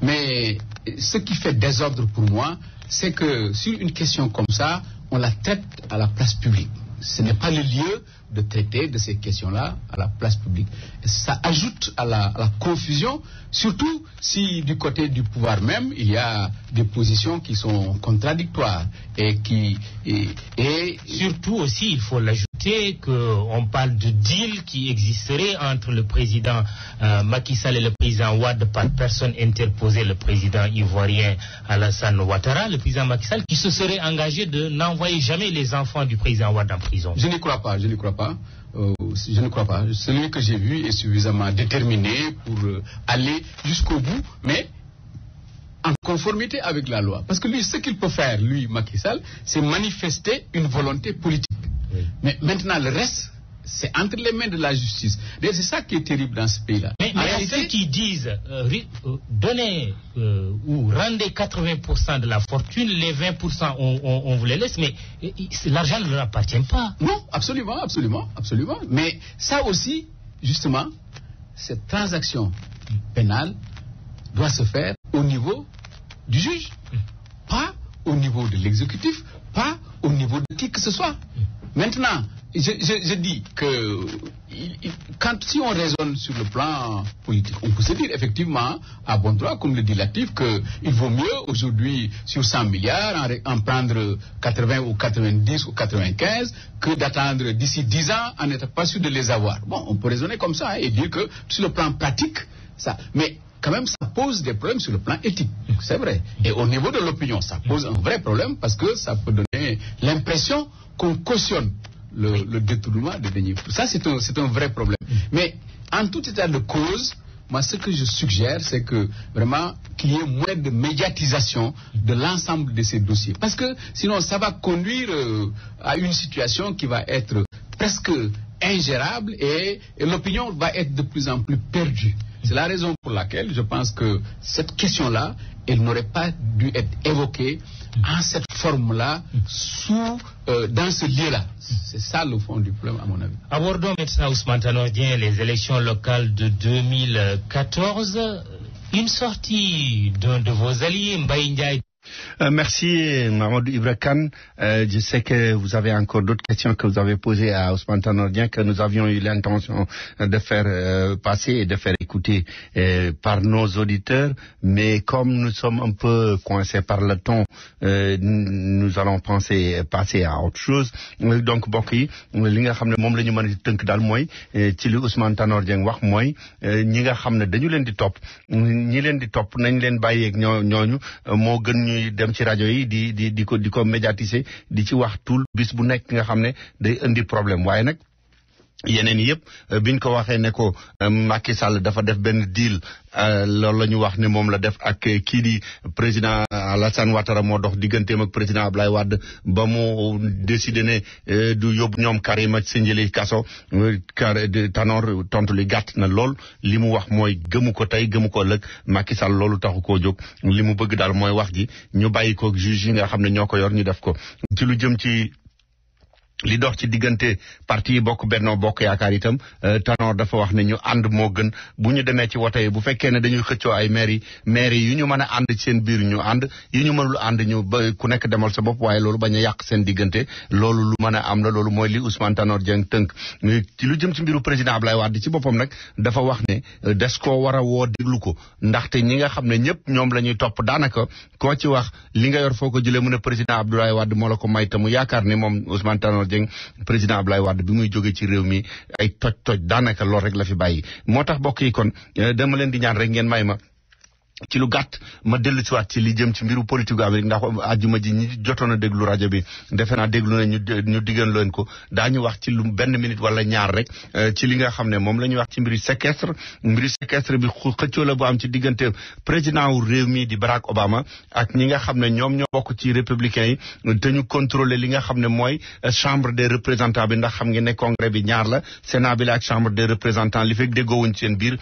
Mais ce qui fait désordre pour moi, c'est que sur une question comme ça, on la traite à la place publique. Ce n'est pas le lieu de traiter de ces questions-là à la place publique. Et ça ajoute à la confusion, surtout si du côté du pouvoir même, il y a des positions qui sont contradictoires et surtout aussi, il faut l'ajouter, qu'on parle de deal qui existerait entre le président Macky Sall et le président Wade par personne interposée, le président ivoirien Alassane Ouattara, le président Macky Sall, qui se serait engagé de n'envoyer jamais les enfants du président Wade en prison. Je n'y crois pas. Je ne crois pas. Celui que j'ai vu est suffisamment déterminé pour aller jusqu'au bout, mais en conformité avec la loi. Parce que lui, ce qu'il peut faire, lui, Macky Sall, c'est manifester une volonté politique. Oui. Mais maintenant, le reste, c'est entre les mains de la justice. C'est ça qui est terrible dans ce pays-là. Mais ceux qui disent donnez ou rendez 80% de la fortune, les 20% on vous les laisse, mais l'argent ne leur appartient pas. Non, absolument. Mais ça aussi, justement, cette transaction pénale doit se faire au niveau du juge, pas au niveau de l'exécutif, pas au niveau de qui que ce soit. Maintenant, je dis que si on raisonne sur le plan politique, on peut se dire effectivement, à bon droit, comme le dit Latif, qu'il vaut mieux aujourd'hui, sur 100 milliards, en prendre 80 ou 90 ou 95, que d'attendre d'ici 10 ans en n'étant pas sûr de les avoir. Bon, on peut raisonner comme ça et dire que sur le plan pratique, ça... Mais quand même, ça pose des problèmes sur le plan éthique, c'est vrai. Et au niveau de l'opinion, ça pose un vrai problème parce que ça peut donner l'impression qu'on cautionne le détournement de deniers. Ça, c'est un vrai problème. Mais en tout état de cause, moi, ce que je suggère, c'est que vraiment qu'il y ait moins de médiatisation de l'ensemble de ces dossiers. Parce que sinon, ça va conduire à une situation qui va être presque ingérable et l'opinion va être de plus en plus perdue. C'est la raison pour laquelle je pense que cette question-là, elle n'aurait pas dû être évoquée en cette forme-là, dans ce lieu-là. C'est ça le fond du problème, à mon avis. Abordons maintenant, Ousmane Tanor Dieng, les élections locales de 2014. Une sortie d'un de vos alliés, Mbaye Ndiaye. Merci Mamadou Ibra Kane. Je sais que vous avez encore d'autres questions que vous avez posées à Ousmane Tanor Dieng que nous avions eu l'intention de faire passer et de faire écouter par nos auditeurs, mais comme nous sommes un peu coincés par le temps, nous allons passer à autre chose. Donc mbokk yi li nga xam ne moom la ñu mën a tënk daal mooy ci li Ousmane Tanor Dieng wax mooy ñi nga xam ne dañu leen di topp nañ leen bàyyeeg ñooñu moo gën ñuy dem ci rajo yi di ko médiatiser di ci wax tout bis bu nekk nga xam ne day indi problème waaye nag yeneen yëpp biñ ko waxee ne ko Macky Sall dafa def benn deal loolu la ñu wax ne moom la def ak kii di président Alassane Ouattara moo dox digganteem ak président Abdoulaye Wade ba mu décidé ne du yóbbu ñoom Karim ak Sindiély kaso Tanor tontu li gàtt na lool li mu wax mooy gëmu ko tey gëmu ko ëllëg Macky Sall loolu taxu koo jóg li mu bëgg daal mooy wax ji ñu bàyyi ko juge yi nga xam ne ñoo ko yor ñu def ko ci lu jëm ci li dox ci diggante parti yi bokk Benno Bokk Yaakaar itam Tanor dafa wax ne ñu ànd moo gën bu ñu demee ci wote yi bu fekkee ne dañuy xëccoo ay maire yi yu ñu mën a ànd ci seen biir ñu ànd yu ñu mënul ànd ñu ba ku nekk demal sa bopp waaye loolu bañ a yàq seen diggante loolu lu mën a am la loolu mooy li Ousmane Tanor Dieng tënk ci lu jëm ci mbiru président Abdoulaye Wade ci boppam nag dafa wax ne des koo war a woo déglu ko ndaxte ñi nga xam ne ñëpp ñoom la ñuy topp daanaka koo ci wax li nga yor foo ko jëlee mu ne président Abdoulaye Wade moo la ko may te mu yaakaar ne moom Ousmane Tanor Dieng président Abdoulaye Wade bi muy jóge ci réew mi ay toj daanaka lool rek la fi bàyyi moo tax bokk yi kon dama leen di ñaan rek ngeen may ma ci lu gàtt ma dellu ci waat ci li jëm ci mbiru politique Amérique ndax àjjuma ji ñi jotoon a déglu rajo bi defe naa déglu na ñu diggan leen ko daañu wax ci lu benn minute wala ñaar rek ci li nga xam ne moom la ñuy wax ci mbiru séquestre bi xëccoo la bu am ci diggante président wu réew mi di Barack Obama ak ñi nga xam ne ñoom ñoo bokk ci républicains yi te ñu contrôler li nga xam ne mooy chambre des représentants bi ndax xam ngeen ne congrès bi ñaar la sénat bi la ak chambre des représentants li fekk déggoowuñ seen biir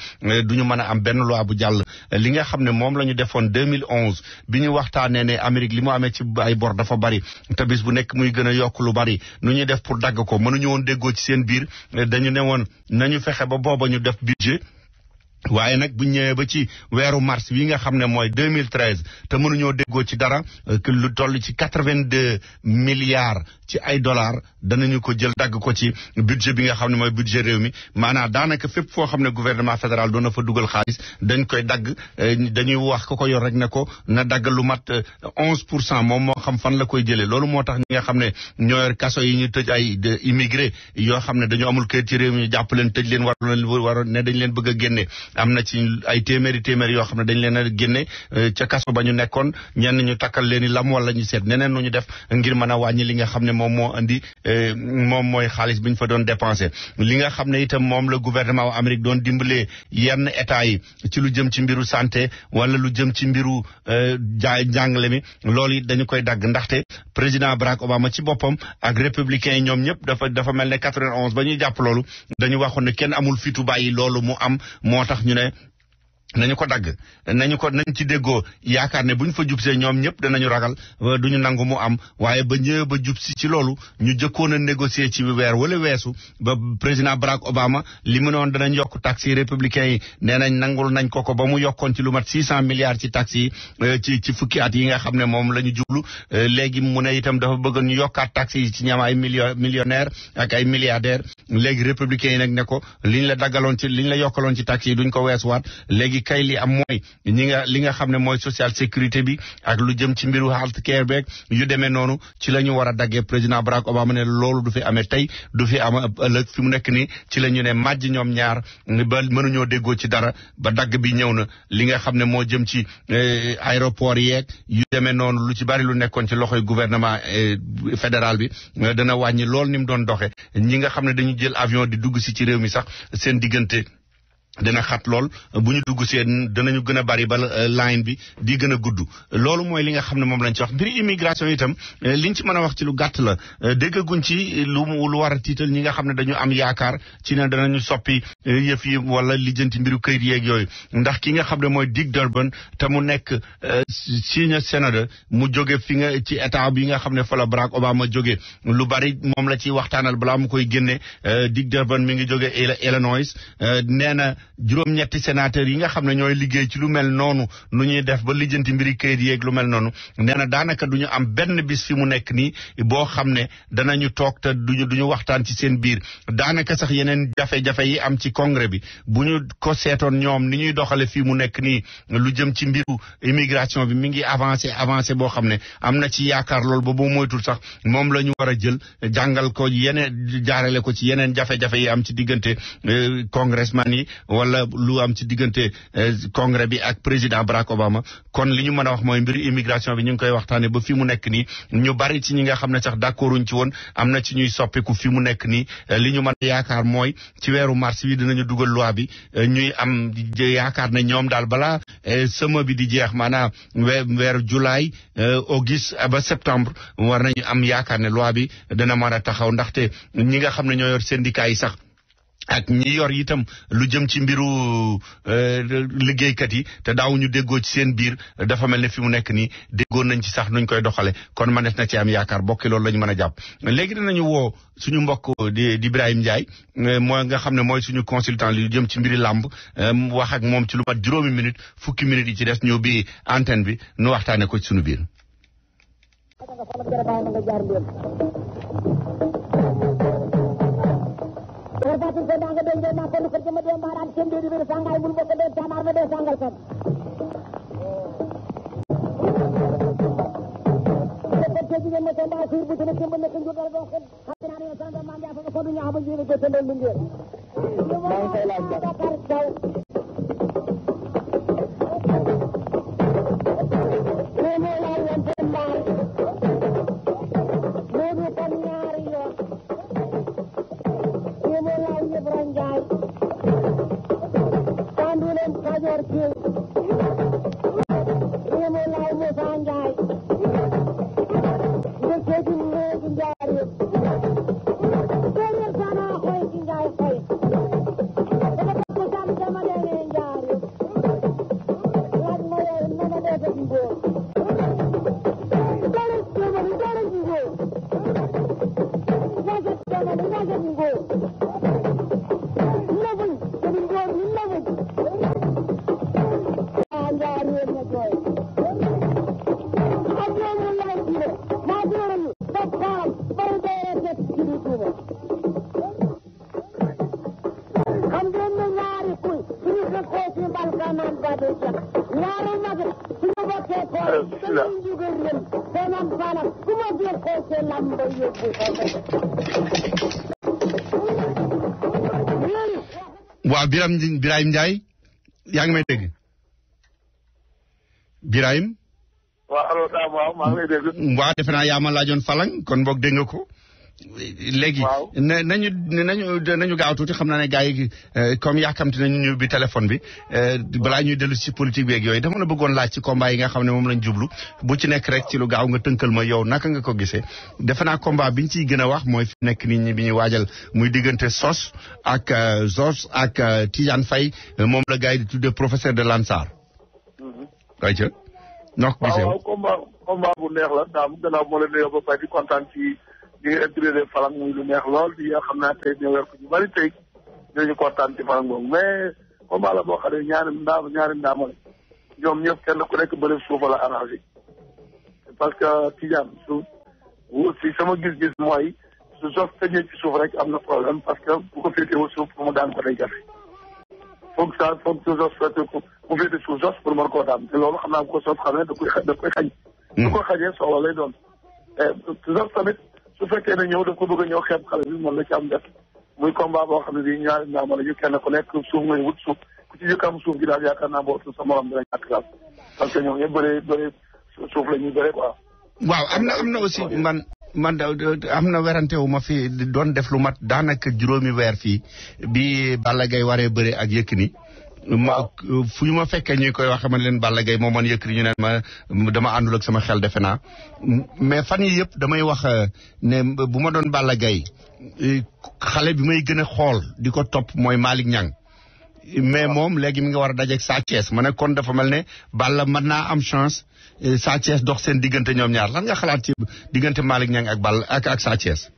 duñu mën a am benn loi bu jàll li nga xam ne moom la ñu defoon 2011 bi ñu waxtaanee ne Amérique li mu amee ci ay bor dafa bari te bis bu nekk muy gën a yokk lu bari nu ñuy def pour dagg ko mënuñu woon déggoo ci seen biir dañu ne woon nañu fexe ba booba ñu def budget waaye nag bu ñëwee ba ci weeru mars wi nga xam ne mooy 2013 te mënuñoo déggoo ci dara lu toll ci 82 milliards ci ay dollars danañu ko jël dagg ko ci budget bi nga xam ne mooy budget réew mi maanaam daanaka fépp foo xam ne gouvernement fédéral doon na fa dugal xaalis dañ koy dagg dañuy wax ko yor rek ne ko na dagg lu mat 11% moom moo xam fan la koy jëlee loolu moo tax ñi nga xam ne ñoo yor kaso yi ñu tëj ay immigré yoo xam ne dañoo amul kayit ci réew mi jàpp leen tëj leen war ne dañ leen bëgg a génne am na ci ay téeméeri yoo xam ne dañ leen a génne ca kaso ba ñu nekkoon ñenn ñu takkal leen i lam wala ñu seet neneen nu ñu def ngir mën a wàññi li nga xam ne moom moo andi moom mooy xaalis bi ñu fa doon dépensé li nga xam ne itam moom la gouvernement Amérique doon dimbalee yenn état yi ci lu jëm ci mbiru santé wala lu jëm ci mbiru jàngale mi loolu it dañu koy dagg ndaxte président Barack Obama ci boppam ak républicains yi ñoom ñëpp dafa mel ne 91 ba ñuy jàpp loolu dañu waxoon ne kenn amul fitu bàyyi loolu mu am moo tax ñu ne nañu ko dagg nañ ci déggoo yaakaar ne bu ñu fa jubsee ñoom ñëpp danañu ragal duñu nangu mu am waaye ba ñëwee ba jubsi ci loolu ñu jëkkoon a négocier ci weer wala weesu ba président Barack Obama li mu noon danañ yokk taxes yi républicains yi nee nañ nangul nañ ko ba mu yokkoon ci lu mat 600 milliards ci taxes yi ci fukki at yi nga xam ne moom la ñu jublu léegi mu ne itam dafa bëgg ñu yokkaat taxes yi ci ñam ay millionnaires ak ay milliardaires léegi républicains yi nag ne ko liñ la yokkaloon ci taxes yi duñ ko weesuwaat léegi kay li am mooy li nga xam ne mooy social sécurité bi ak lu jëm ci mbiru health care beeg yu demee noonu ci la ñu war a daggee président Barack Obama ne loolu du fi amee tey du fi am ëllëg fi mu nekk nii ci la ñu ne màjj ñoom ñaar ba mënuñoo déggoo ci dara ba dagg bi ñëw na li nga xam ne moo jëm ci aéroport yeeg yu demee noonu lu ci bari lu nekkoon ci loxoy gouvernement fédéral bi dana wàññi lool ni mu doon doxe ñi nga xam ne dañu jël avion di dugg si ci réew mi sax seen diggante dina xat lool bu ñu dugg seen danañu gën a bari ba line bi di gën a gudd loolu mooy li nga xam ne moom lañ ci wax mbiri immigration itam liñ ci mën a wax ci lu gàtt la déggaguñ ci lu war a tiital ñi nga xam ne dañu am yaakaar ci ne danañu soppi yëf yi wala lijjanti mbiru këyit yeeg yooyu ndax ki nga xam ne mooy Dick Durbin te mu nekk senior sénateur mu jóge fi nga ci état bi nga xam ne fa la Barack Obama jóge lu bari moom la ciy waxtaanal balaa mu koy génne Dick Durbin mi ngi jóge Illinois nee na juróom-ñetti sénateur yi nga xam ne ñooy liggéey ci lu mel noonu nu ñuy def ba lijjanti mbiri këyit yeeg lu mel noonu nee na daanaka duñu am benn bis fi mu nekk nii boo xam ne danañu toog te duñu waxtaan ci seen biir daanaka sax yeneen jafe-jafe yi am ci congrès bi bu ñu ko seetoon ñoom ni ñuy doxale fii mu nekk nii lu jëm ci mbiru immigration bi mi ngi avancé boo xam ne am na ci yaakaar lool ba boo moytul sax moom la ñu war a jël jàngal ko jaarale ko ci yeneen jafe-jafe yi am ci diggante congressman yi wala lu am ci diggante congrès bi ak président Barack Obama kon li ñu mën a wax mooy mbiru immigration bi ñu ngi koy waxtaane ba fi mu nekk nii ñu bari ci ñi nga xam ne sax d'accorduñ ci woon am na ci ñuy soppiku fi mu nekk nii li ñu mën a yaakaar mooy ci weeru mars bi dinañu dugal loi bi ñuy am yaakaar ne ñoom daal balaa sama bi di jeex maanaam weeru juillet août ba septembre war nañu am yaakaar ne loi bi dana mën a taxaw ndaxte ñi nga xam ne ñoo yor syndicat yi sax ak ñi yor itam lu jëm ci mbiru liggéeykat yi te daawuñu déggoo ci seen biir dafa mel ne fi mu nekk nii déggoon nañ ci sax nuñ koy doxale kon ma def na ci am yaakaar bokki loolu la ñu mën a jàpp léegi dinañu woo suñu mbokk di Ibrahima Ndiaye mooy nga xam ne mooy suñu consultant lu jëm ci mbiri làmb wax ak moom ci lu mat juróomi minute fukki minutes yi ci des ñëw bi antenne bi nu waxtaane ko ci suñu biir Batin ko danga den de na ko ko jama de maran ken de be sangay bul bokk de tamar ma de sangal kat ko ci ngeen ko nda sir bu tene kembe nek njodal bo xel xamna ne sanga ma nda fa ko du ñaaw ba jëne ko tendal linge ma ngi koy laaj Dakar taw ne la won tan mar ne ko ñaari yo Branjay Tandulen Kajor King Remo Lai Mosanjay Deketi Megi Njari Terier Sana Hoy Kinjay Hoy Deketi Kusam Jamane Njari Rad Moyer Nana Desa Jingo Dari Jamani Dari Jingo Najet Jamani Najet Jingo waaw Birahim Ndiaye yaa ngi may dégg Birahim waaw allo daam waaw maa ngi lay dégg waaw defe naa yaa ma laajoon falang kon boog dégg nga ko léegi nañu gaaw tuuti xam naa ne gars yi comme yàkkamti nañu ñu bi téléphone bi balaa ñuy dellu ci politique beeg yooyu dama la bëggoon laaj ci combat yi nga xam ne moom lañ jublu bu ci nekk rek ci lu gaaw nga tënkal ma yow naka nga ko gisee defe naa combat biñ ciy gën a wax mooy fi nekk nit ñi bi ñuy waajal muy diggante Zos ak Tidiane Faye moom la gars yi di tudde professeur de Lansar ayca noo ko gisee waaw combat bu neex la daam gannaaw moo leen nuyoo ba pare di kontaan ci di nga introduire Falang muy lu neex lool di nga xam naa tey ñoo wer ko ñu bari tey dinañu kontaan ci Falang boobu mais combat la boo xam ne ñaari ndaama ñoom ñëpp kenn ku nekk bëri suuf la arrangé parce que Tidiane si sama gis-gis mooy su Zos tëjee ci suuf rek am na problème parce que bu ko féetewul suuf pour mu daan ko day jafe foog su Zos mu féete suuf Zos pour mën koo daan te loolu xam naa bu ko Zos xamee da koy xañ su ko xañee soxla lay doon Zos tamit su fekkee ne ñëw daf ko bëgg a ñëw xeeb xale bi mën na ci am def muy combat boo xam ne bii ñaari ndaama la ñu kenn ku nekk suuf ngay wut suuf ku ci jëkk am suuf gi daal yaakaar naa boo sa morom dina ñàkk daal parce que ñoom ñëpp bëri suuf la ñuy bëri quoi. waaw am na aussi man am na werante wu ma fi doon def lu mat daanaka juróomi weer fii bi Balla Gaye waree bëre ak Yékini fu ñu ma fekkee ñuy koy waxe man leen Balla Gaye moo man Yékini ñu neen ma dama àndul ak sama xel defe naa mais fan yi yëpp damay wax ne bu ma doon Balla Gaye xale bi may gën a xool di ko topp mooy Malick Niang mais moom léegi mi nga war a dajeeg Sa Thiès ma ne kon dafa mel ne Balla mën naa am chance Sa Thiès dox seen diggante ñoom ñaar lan nga xalaat ci diggante Malick Niang ak Balla ak Sa Thiès.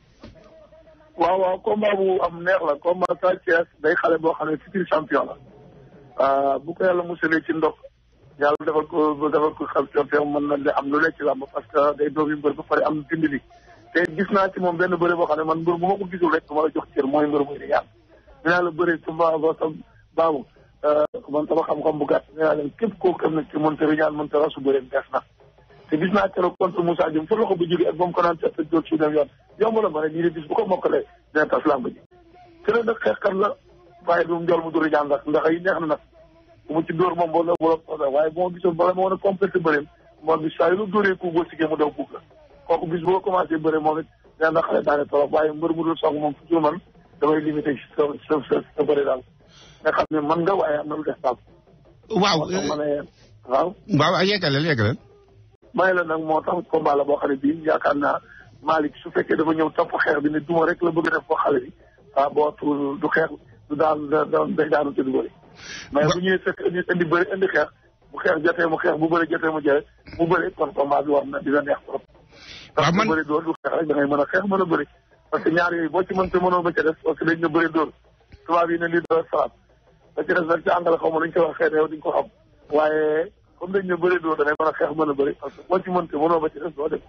waaw combat bu am neex la combat Sa Thiès day xale boo xam ne futur champion la bu ko yàlla musalee ci ndox yàlla defal ko champion mën na de am lu nekk ci làmb parce que day doomi mbër ba pare am dindi te gis naa ci moom benn bëre boo xam ne man mbër bu ma ko gisul rek ma la jox cër mooy mbër muy Riyaan dinaa la bëre sa baabu man sama xam-xam bu gàtt dinaa leen képp koo xam ne ci mënta Riyaan mënta rasu bëreem gas na te gis naa keroog contre Moussa Dioum fa loxo bu jógee ak ba mu ko naan set jóg su dem yoon yomb la ma ne nii bis bu ko mokkalee dina tas làmb ji keneen nag xeexkat la waaye du njool mu du Riyaan ndax yi neex na nag bu mu ci dóor moom boo la waaye bu ma gisoon bala ma woon a complété bëreem moom bi saa yu la dóoree ku boo sigee mu daw buug la kooku bis boo commencé bëre moom it nee na xale daane trop waaye mbër mu dul song moom toujours man damay limité sa bëre daal nga xam ne man nga waaye am na lu def daal. waaw yeggaleel. may la nag moo tax combat la boo xam ne bii yaakaar naa Malick su fekkee dafa ñëw topp xeex bi ne duma rek la bëgg a def ko xale bi boo du xeex du day daanu te du bëri mais bu ñëwee fekk indi bëri indi xeex bu xeex jotee mu xeex bu bëri jotee mu jëre mu bëri kon combat bi war na dina neex trop. parce que bëri dóor du xeex rek da ngay mën a xeex mën a bëri parce que ñaar yooyu boo ci mën te mënoo ba ca def parce que dañ na bëri dóor tubaab yi ne lii dóor salaat ba ca def nag ci àngale xaw ma dañ ko wax xëy na yow di nga ko xam waaye comme dañ ne bëri dóor da ngay mën a xeex mën a bëri parce que boo ci mën te mënoo ba ca def doo def.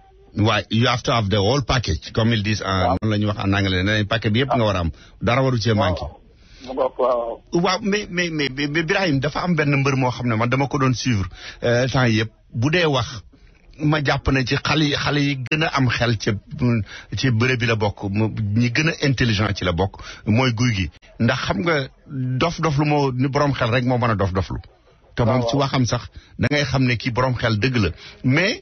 waaye you have to have the whole package comme ils disent en noonu la ñuy wax en anglais nee nañ paquet bi yëpp nga war a am dara waru cee manqué. waaw mais Birahim dafa am benn mbër moo xam ne man dama ko doon suivre temps yëpp bu dee wax ma jàpp ne ci xale yi gën a am xel ci bëre bi la bokk ñi gën a intelligent ci la bokk mooy Gouye Gui ndax xam nga dof lu moo ni borom xel rek moo mën a dof lu te moom ci waxam sax da ngay xam ne kii borom xel dëgg la mais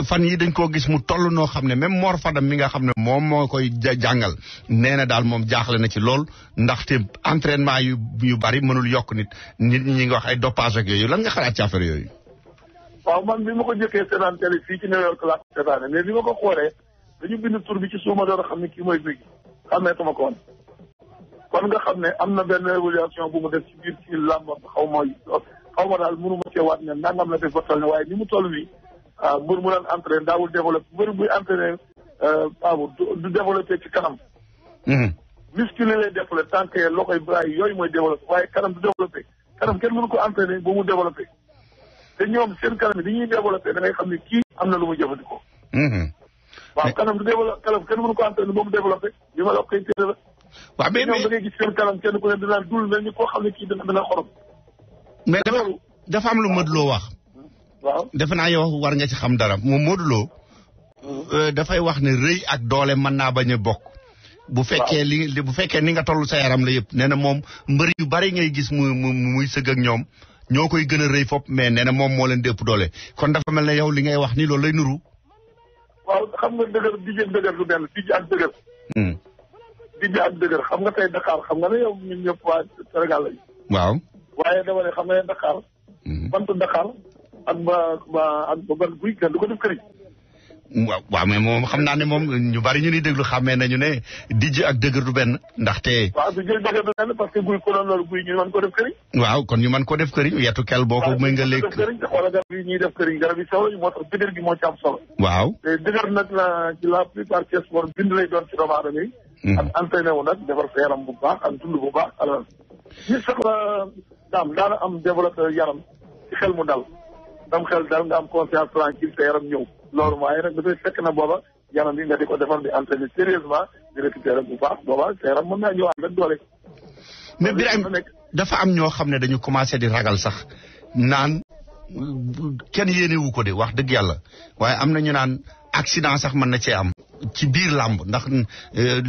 fan yi dañ koo gis mu toll noo xam ne même Mor Fadam mi nga xam ne moom moo koy jàngal nee na daal moom jaaxle na ci lool ndaxte entraînement yu bari mënul yokk nit ñi ngi wax ay dopage ak yooyu lan nga xalaat ci affaire yooyu. waaw man bi ma ko jëkkee seetaan télé fii ci New York laa ko seetaane mais bi ma ko xoolee dañu bind tur bi ci suuf ma door a xam ne kii mooy Gouye Gui xàmmeetuma ko woon kon nga xam ne am na benn évaluation bu mu def ci biir ci làmb xaw ma daal mënu ma cee waat ne nangam la def ba toll ne waaye ni mu toll nii mbër mu daan entraîné daawul développé mbër buy entraîné du développé ci kanam. muscle lay développé tant que loxoy bras yi yooyu mooy développé waaye kanam du développé kanam kenn mënu ko entraîné ba mu développé te ñoom seen kanam yi dañuy développé da ngay xam ne kii am na lu muy jëfandikoo. waaw kanam du développé kanam kenn mënu ko entraîné ba mu développé li ma la wax kay teel la. waaw mais ñoom da ngay gis seen kanam kenn ku ne dinaa dul mel ni koo xam ne kii dina xorom. mais dafa am lu Modou Lo wax. waaw defe naa yow war nga ci xam dara moom Modou Lo dafay wax ne rëy ak doole mën naa bañ a bokk. bu fekkee ni nga toll sa yaram la yëpp nee na moom mbër yu bari ngay gis muy sëgg ak ñoom ñoo koy gën a rëy fop mais nee na moom moo leen di ëpp doole kon dafa mel ne yow li ngay wax ni loolu lay nuru. waaw xam nga dëgër dijj dëgër du benn dijj ak dëgër. dijj ak dëgër xam nga tey Dakar xam nga ne yow ñun ñëpp waa Sénégal lañu. waaw. waaye dama ne xam nga ne Dakar. bantu Dakar ak ba ban guy kenn du ko def këriñ. waaw mais moom xam naa ne moom ñu bari ñu ni déglu xàmmee nañu ne dijj ak dëgër du benn ndaxte. waaw dijj ak dëgër du benn parce que guy ko doon loolu guy ñu mën ko def këriñ. waaw kon ñu mën ko def këriñ yetu kel boo ko mën nga lekk. def këriñ te xoolal garab yi ñuy def këriñ garab yi solo moo tax dëgër gi moo ci am solo. waaw te dëgër nag ci la plupart ci sport bind lay doon ci doomu aadama yi. ak entraîné wu nag defar sa yaram bu baax ak dund bu baax alors ñi sax daana am développé yaram ci xel mu dal dam xel dal nga am conscience tranquille sa yaram ñëw loolu waaye nag dafay fekk na booba yaram bi nga di ko defar di entraîner sérieusement di récupérer bu baax booba sa yaram mën naa ñëw ànd ak doole. mais Birahim dafa am ñoo xam ne dañu commencé di ragal sax naan kenn yéenewu ko de wax dëgg yàlla waaye am na ñu naan accident sax mën na cee am ci biir làmb ndax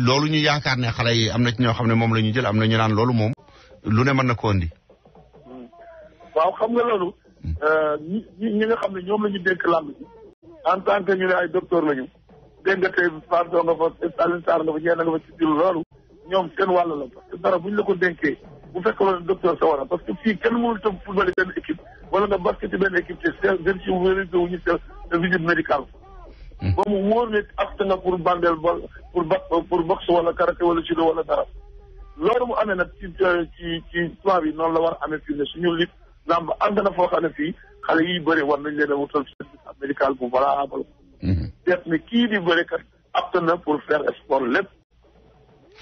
loolu ñu yaakaar ne xale yi am na ci ñoo xam ne moom la ñu jël am na ñu naan loolu moom lu ne mën na ko indi. waaw xam nga loolu. ñi nga xam ne ñoom la ñu dénk làmb ji en tant que ñu ne ay docteur lañu dégg nga tey Fatou nga fa Alioune Sarr nga fa ñeena nga fa ci biir loolu ñoom seen wàll la parce que dara buñ la ko dénkee bu fekkoon docteur Sawara parce que fii kenn mënul tam football benn équipe wala nga basket benn équipe te dem ci vérifié wu ñu sa visite médicale. ba mu wóor ne apte nga pour bandel pour boxe wala karaté wala judo wala dara. loolu mu amee nag ci tubaab yi noonu la war a amee fii ne suñu lit làmb ànd na foo xam ne fii xale yiy bëri war nañ leen a wutal service médical bu valable. seet ne kii di bëri kat apte na pour faire sport lépp.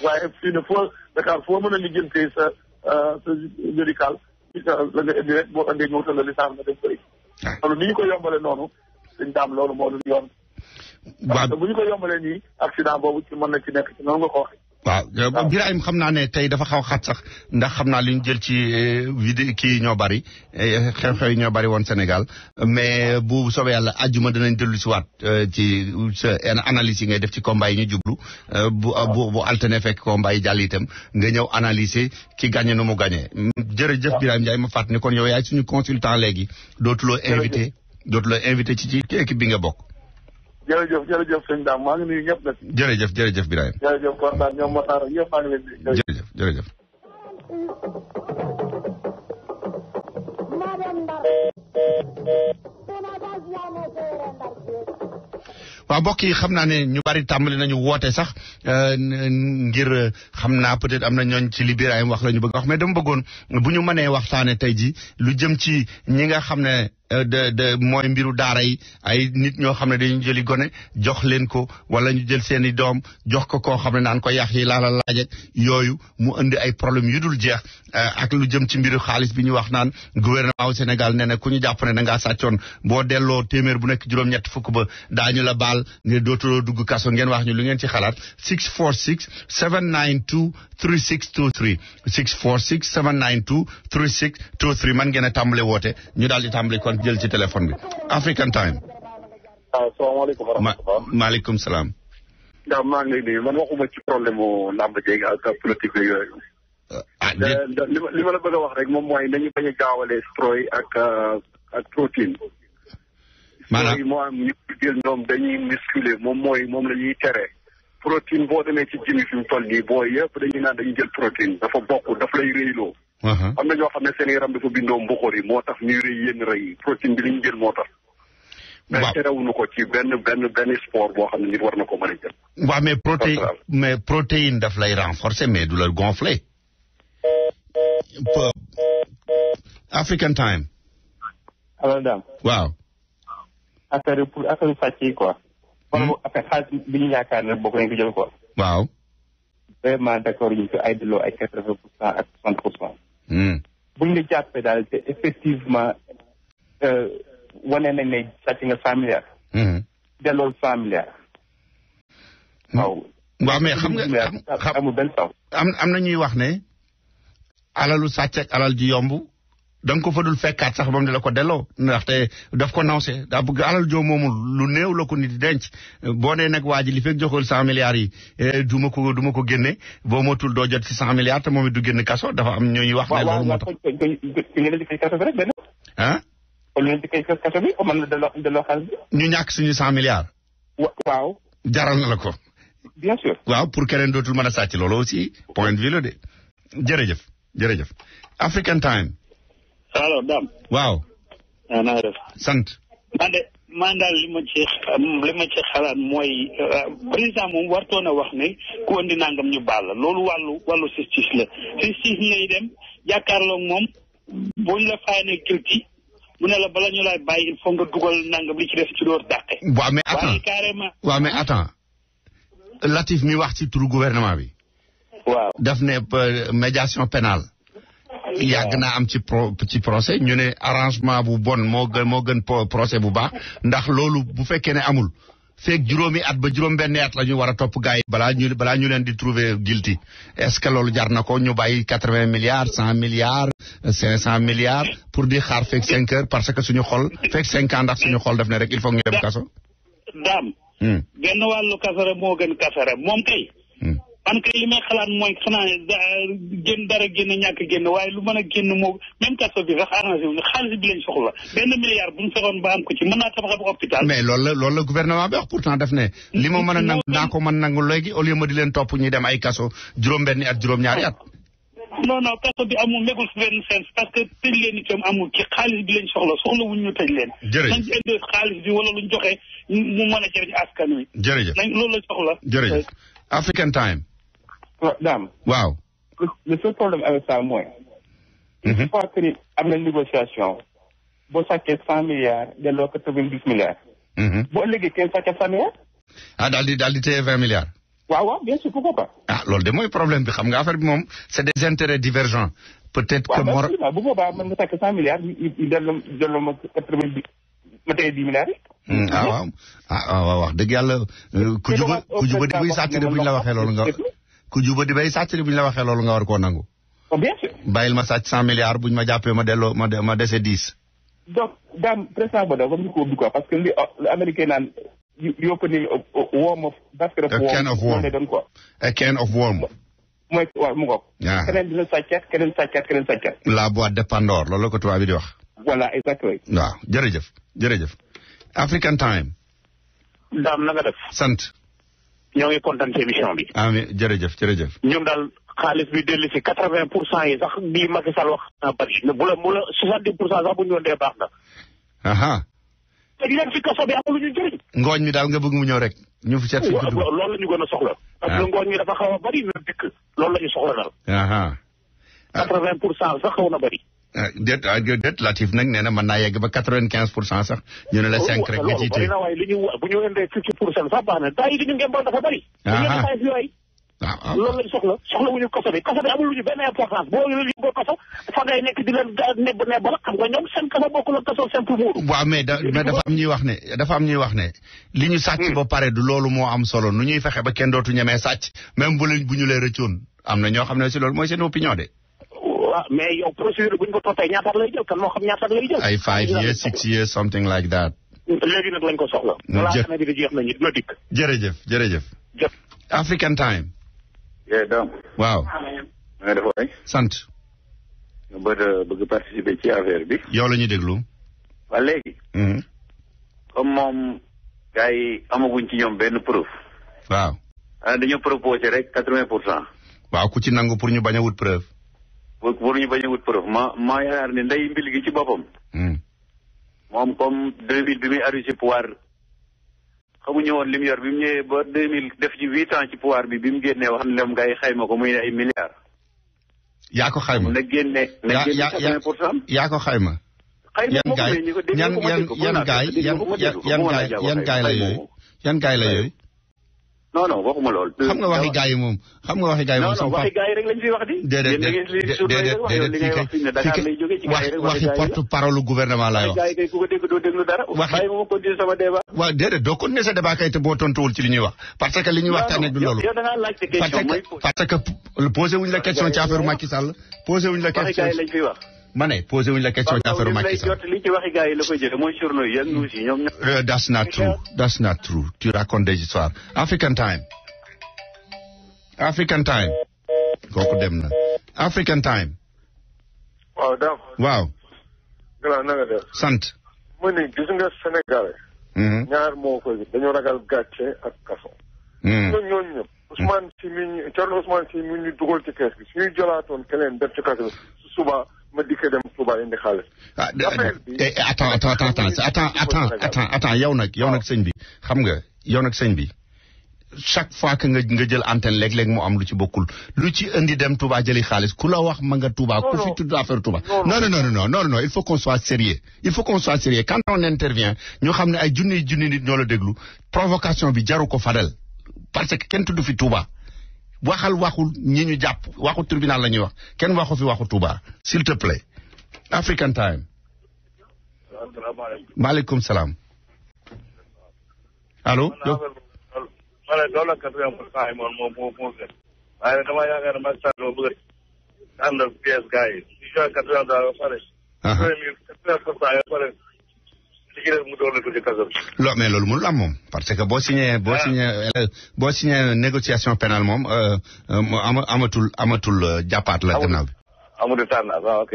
waaye fii ne foo Dakar foo mën a lijjantee sa médical la nga indi rek boo andee ñu wutal la licence nga dem bëri. loolu ni ñu ko yombale noonu suñ daam loolu moo dul yoon. parce que bu ñu ko yombalee nii accident boobu ci mën na ci nekk ci noonu nga ko waxee. waaw Birahim xam naa ne tey dafa xaw xat sax ndax xam naa li ñu jël ci vidéo kii ñoo bari xew-xew yi ñoo bari woon Sénégal mais bu soobee yàlla àjjuma dinañ dellu si waat ci sa analyse yi ngay def ci combat yi ñu jublu bu alterné fekk combat yi jàll itam nga ñëw analyser ki gagné nu mu gagné. jërëjëf Birahim Ndiaye ma fàttali kon yow yaay suñu consultant léegi dootuloo invité ci équipe bi nga bokk. jërëjëf sëñ Dame maa ngi nuyu ñëpp nag. jërëjëf Birahim. jërëjëf kontaan ñoom Matar ak ñëpp maa ngi leen di. jërëjëf. waaw mbokk yi xam naa ne ñu bari tàmbali nañu woote sax ngir xam naa peut-être am na ñooñ ci li Birahim wax la ñu bëgg wax mais dama bëggoon bu ñu mënee waxtaane tey ji lu jëm ci ñi nga xam ne mooy mbiru daara yi ay nit ñoo xam ne dañu jëli gone jox leen ko wala ñu jël seeni doom jox ko koo xam ne naan ko yàq yi laala laaj yooyu mu indi ay problème yu dul jeex ak lu jëm ci mbiru xaalis bi ñu wax naan gouvernement wu Sénégal nee na ku ñu jàpp ne da ngaa sàccoon boo delloo téeméer bu nekk juróom-ñett fukk ba daañu la baal nga dootuloo dugg kaso ngeen wax ñu lu ngeen ci xalaat 646 792 3623 646 792 3623 man ngeen a tàmbale woote ñu daal di tàmbale kon jël ci téléphone bi African Time. asalaamaaleykum wa rahmatulah. maaleykum salaam. ndax maa ngi lay nuyu man waxuma ci problème mu làmb jéeg ak politique yooyu. li ma la bëgg a wax rek moom mooy nañu bañ a gaawale stroy ak protéine. maanaam stroy moo am ñu jël ñoom dañuy musculer moom la ñuy tere. protéine boo demee ci jimi fi mu toll nii boo yëpp dañuy naan dañuy jël protéine dafa bokk daf lay réyloo. am na ñoo xam ne seen yaram dafa bindoo mbuxóor yi moo tax ñuy rëy yenn rëy yi protéine bi li ñu jël moo tax. mais terewuñu ko ci benn sport boo xam ne nit war na ko mën a jël. waaw mais protéine daf lay renforcer mais du la gonfler. African Time. alors Dame. waaw. affaire sàcc yi quoi. wala boog affaire xaalis bi ñu yaakaar ne bokk nañ ko jël quoi. waaw. vraiment d'accord ñu ko ay delloo ay 80% ak 60%. bu ñu la jàppee daal te effectivement wane nañ ne sàcc nga 100 milliards. delloo 100 milliards. waaw. waaw mais xam nga amul benn saw. am na ñuy wax ne alalu sàcc ak alal ji yomb da nga ko fa dul fekkaat sax moom di la ko delloo ndaxte daf ko nawse daa bëgg alal joo moomul lu néew la ko nit di denc boo nee nag waa ji li fekk joxul 100 milliards yi du ma ko génne boo motul doo jot ci 100 milliards te moom it du génn kaso dafa am ñooñu wax. ne loolu moo tax ñu leen di fay kaso bi rek benn. ah. kon ñu leen di fay kaso bi comme mën na delloo xaalis bi. ñu ñàkk suñu 100 milliards. waaw. jaral na la ko. bien sûr. waaw pour keneen dootul mën a sàcc loolu aussi point de vue la de jërëjëf African Time. allo Dame. waaw. na nga def. sant. man daal li ma ci xalaat mooy président moom wartoon a wax ne ku andi nangam ñu baal la loolu wàllu justice la justice ngay dem jàkkaarloog moom boo ñu la fayee kilti mu ne la bala ñu lay bàyyi il faut nga dugal nangam li ci def ci door dàqe. waaw mais attends Latif mi wax ci turu gouvernement bi. waaw daf ne médiation pénale. yàgg naa am ci procès ñu ne arrangement bu bon moo gën procès bu baax ndax loolu bu fekkee ne amul feek juróomi at ba juróom-benni at la ñu war a topp gars yi balaa ñu leen di trouver guilty est-ce que loolu jar na ko ñu bàyyi 80 milliards 100 milliards 500 milliards pour di xaar feek 5 heures parce que suñu xol feek 5 ans ndax suñu xol def ne rek il faut ñu dem kaso. Dame. genn wàllu kasara moo gën kasara moom kay. man kay li may xalaat mooy xanaa génn dara génn ñàkk génn waaye lu mën a génn moo même kaso bi sax arrangé wu ñu xaalis bi lañ soxla benn milliard bu ñu fexoon ba am ko ci mën naa tabax ab hôpital. mais loolu la gouvernement bi wax pourtant def ne li ma mën a nangu naa ko mën nangu léegi au lieu ma di leen topp ñuy dem ay kaso juróom-benni at juróom-ñaari at. non kaso bi amul nekkul benn sens parce que tëj leen itam amul ci xaalis bi lañ soxla wuñ ñu tëj leen. jërëjëf nañ indi xaalis bi wala luñ joxe mu mën a jëriñ askan wi. jërëjëf loolu la soxla. jërëjëf African Time. Dame. waaw. le seul problème avec ça mooy. je crois que ni am na négociation. boo sàccee 100 milliards delloo 90 milliards. boo ëllëgee kenn sàccee 100 milliards. daal di téye 20 milliards. waaw bien sûr pourquoi pas. loolu de mooy problème bi xam nga affaire bi moom c'est des intérêts divergents. peut-être que Mor bu boobaa mën nga sàcc 100 milliards ñu delloo ma 90 ma téye 10 milliards yi. waaw wax dëgg yàlla ku juba di buy sàcc de buñ la waxee loolu nga. ku juba di bay sàcc de buñ la waxee loolu nga war koo nangu. bien sûr. bàyyil ma sàcc 100 milliards buñ ma jàppee ma delloo ma dese 10. donc Dame président Bodo comme ni ko ubbi quoi parce que li américain naan you opening a worm of basket of worm. a can of worm a can of worm. mooy waaw mu ngoog. keneen dina sàccaat keneen sàccaat. la boîte de Pandore loolu la ko tubaab bi di wax. voilà exactement. waaw jërëjëf. African Time. Dame na nga def. sant. ñoo ngi kontaan ci émission bi. amiin jërëjëf. ñun daal xaalis bi dellu si 80% yi sax bii Macky Sall wax na bari bu la 70% sax bu ñu doon dee baax na. te di leen fi kaso bi amul lu ñu jëriñ. ngooñ mi daal nga bëgg mu ñëw rek. ñu fi seet fi loolu la ñu gën a soxla. parce que ngooñ mi dafa xaw a bari na dikk loolu la ñu soxla daal. 80% sax xaw na bari. déet Latif nag nee na mën naa yegg ba 95% sax ñu ne la 5 rek nga ciy téye. loolu waaye li ñu bu ñu indee 50% sax baax na daa yi ñu ngeen bon dafa bari. loolu lañ soxla wuñu kaso bi amul lu ñu benn importance boo yóbbu kaso fa ngay nekk di leen nebb xam nga ñoom seen kaso bokkul ak kaso simple moodu. waaw mais dafa am ñuy wax ne li ñu sàcc ba pare du loolu moo am solo nu ñuy fexe ba kenn dootu ñemee sàcc même bu ñu lee rëccoon am na ñoo xam ne si loolu mooy seen opinion de. waaw mais yow procédure bu ñu ko toppee ñaataat lay jël kan moo xam ñaataat lay jël. ay 5 years 6 years something like that. léegi nag lañ ko soxla. balaa bi di jeex nañu dina dikk. jërëjëf. African Time. Dame. waaw. nga def waay. sant. nga bëgg participer ci affaire bi. yow la ñuy déglu. waa léegi. comme moom gars yi amaguñ ci ñoom benn preuve. waaw. dañoo proposé rek 80%. waaw ku ci nangu pour ñu bañ a wut preuve. pour ñu bañ a wut preuve ma yaakaar ne ndey mbil gi ci boppam. moom comme 2000 bi muy arrivé ci pouvoir. xamuñu woon li mu yor bi mu ñëwee ba 2000 def ci 8 ans ci pouvoir bi mu génnee wax ne leen gars yi xayma ko muy ay milliards. yaa ko xayma na génne 80%. yaa ko xayma. yan gaay la yooyu. non waxuma lool. xam nga waxi gaay yi moom. non waxi gaay yi rek lañ fi wax di. déedéet waxi porte parole gouvernement laay wax. gaay yi kay ku ko dégg doo déglu dara. bàyyi ma continuer sama débat. waaw déedéet doo continuer sa débat kay te boo tontuwul ci li ñuy wax. parce que li ñuy waxtaanee du loolu. yow da ngaa laajte question parce que posé wuñ la question ci affaire Macky Sall. posé wuñ la question waxi gaay lañ fi wax. ma ne posé wuñ la question ci affaire Macky Sall. li ci waxi gars yi la koy jëlee mooy journaux yi ak news yi ñoom. That's not true. Tu racontes des histoires. African Time. kooku dem na. African Time. waaw Dame. waaw. gannaaw na nga def. sant. mu ne gis nga Sénégal. ñaar moo koy dañoo ragal gàcce ak kaso. ñooñu ñëpp. Ousmane Sy Thierno Ousmane Sy mi ñu dugal ci kees gi suñuy jëlaatoon keneen def ci kaso suba ma dikkee dem Touba indi xaalis. attends yow nag sëñ bi xam nga yow nag sëñ bi chaque fois que nga jël antenne léeg-léeg mu am lu ci bokkul lu ci indi dem Touba jëli xaalis ku la wax ma nga Touba ku fi tudd affaire Touba. non il faut qu'on soit sérieux quand on intervient ñu xam ne ay junni nit ñoo la déglu provocation bi jaru ko Fadel parce que kenn tudd fi Touba. waxal waxul ñi ñu jàpp waxu tribunal la ñuy wax kenn waxu fi waxu Touba s'il te plaît. African Time. maaleykum salaam. allo. ma ne doon na 80% yi moo gën. waaye nag damaa yaakaar ne Macky Sall moo bëgg a ànd ak pièce gars yi. si joxe 80% ba pare. 80% ba pare. li ci def mu doon ko ci kaso bi. mais loolu mënul am moom parce que boo signé négociation pénale moom amatul jàppaat la gannaaw bi. amatul tànnaat waaw ok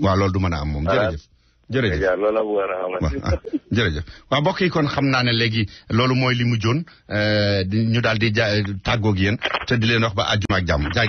waaw loolu du mën a am moom jërëjëf. jërëjëf waaw mbokk yi kon xam naa ne léegi loolu mooy li mu joon ñu daal di tàggoog yéen te di leen wax ba àjjuma ak jàmm jaay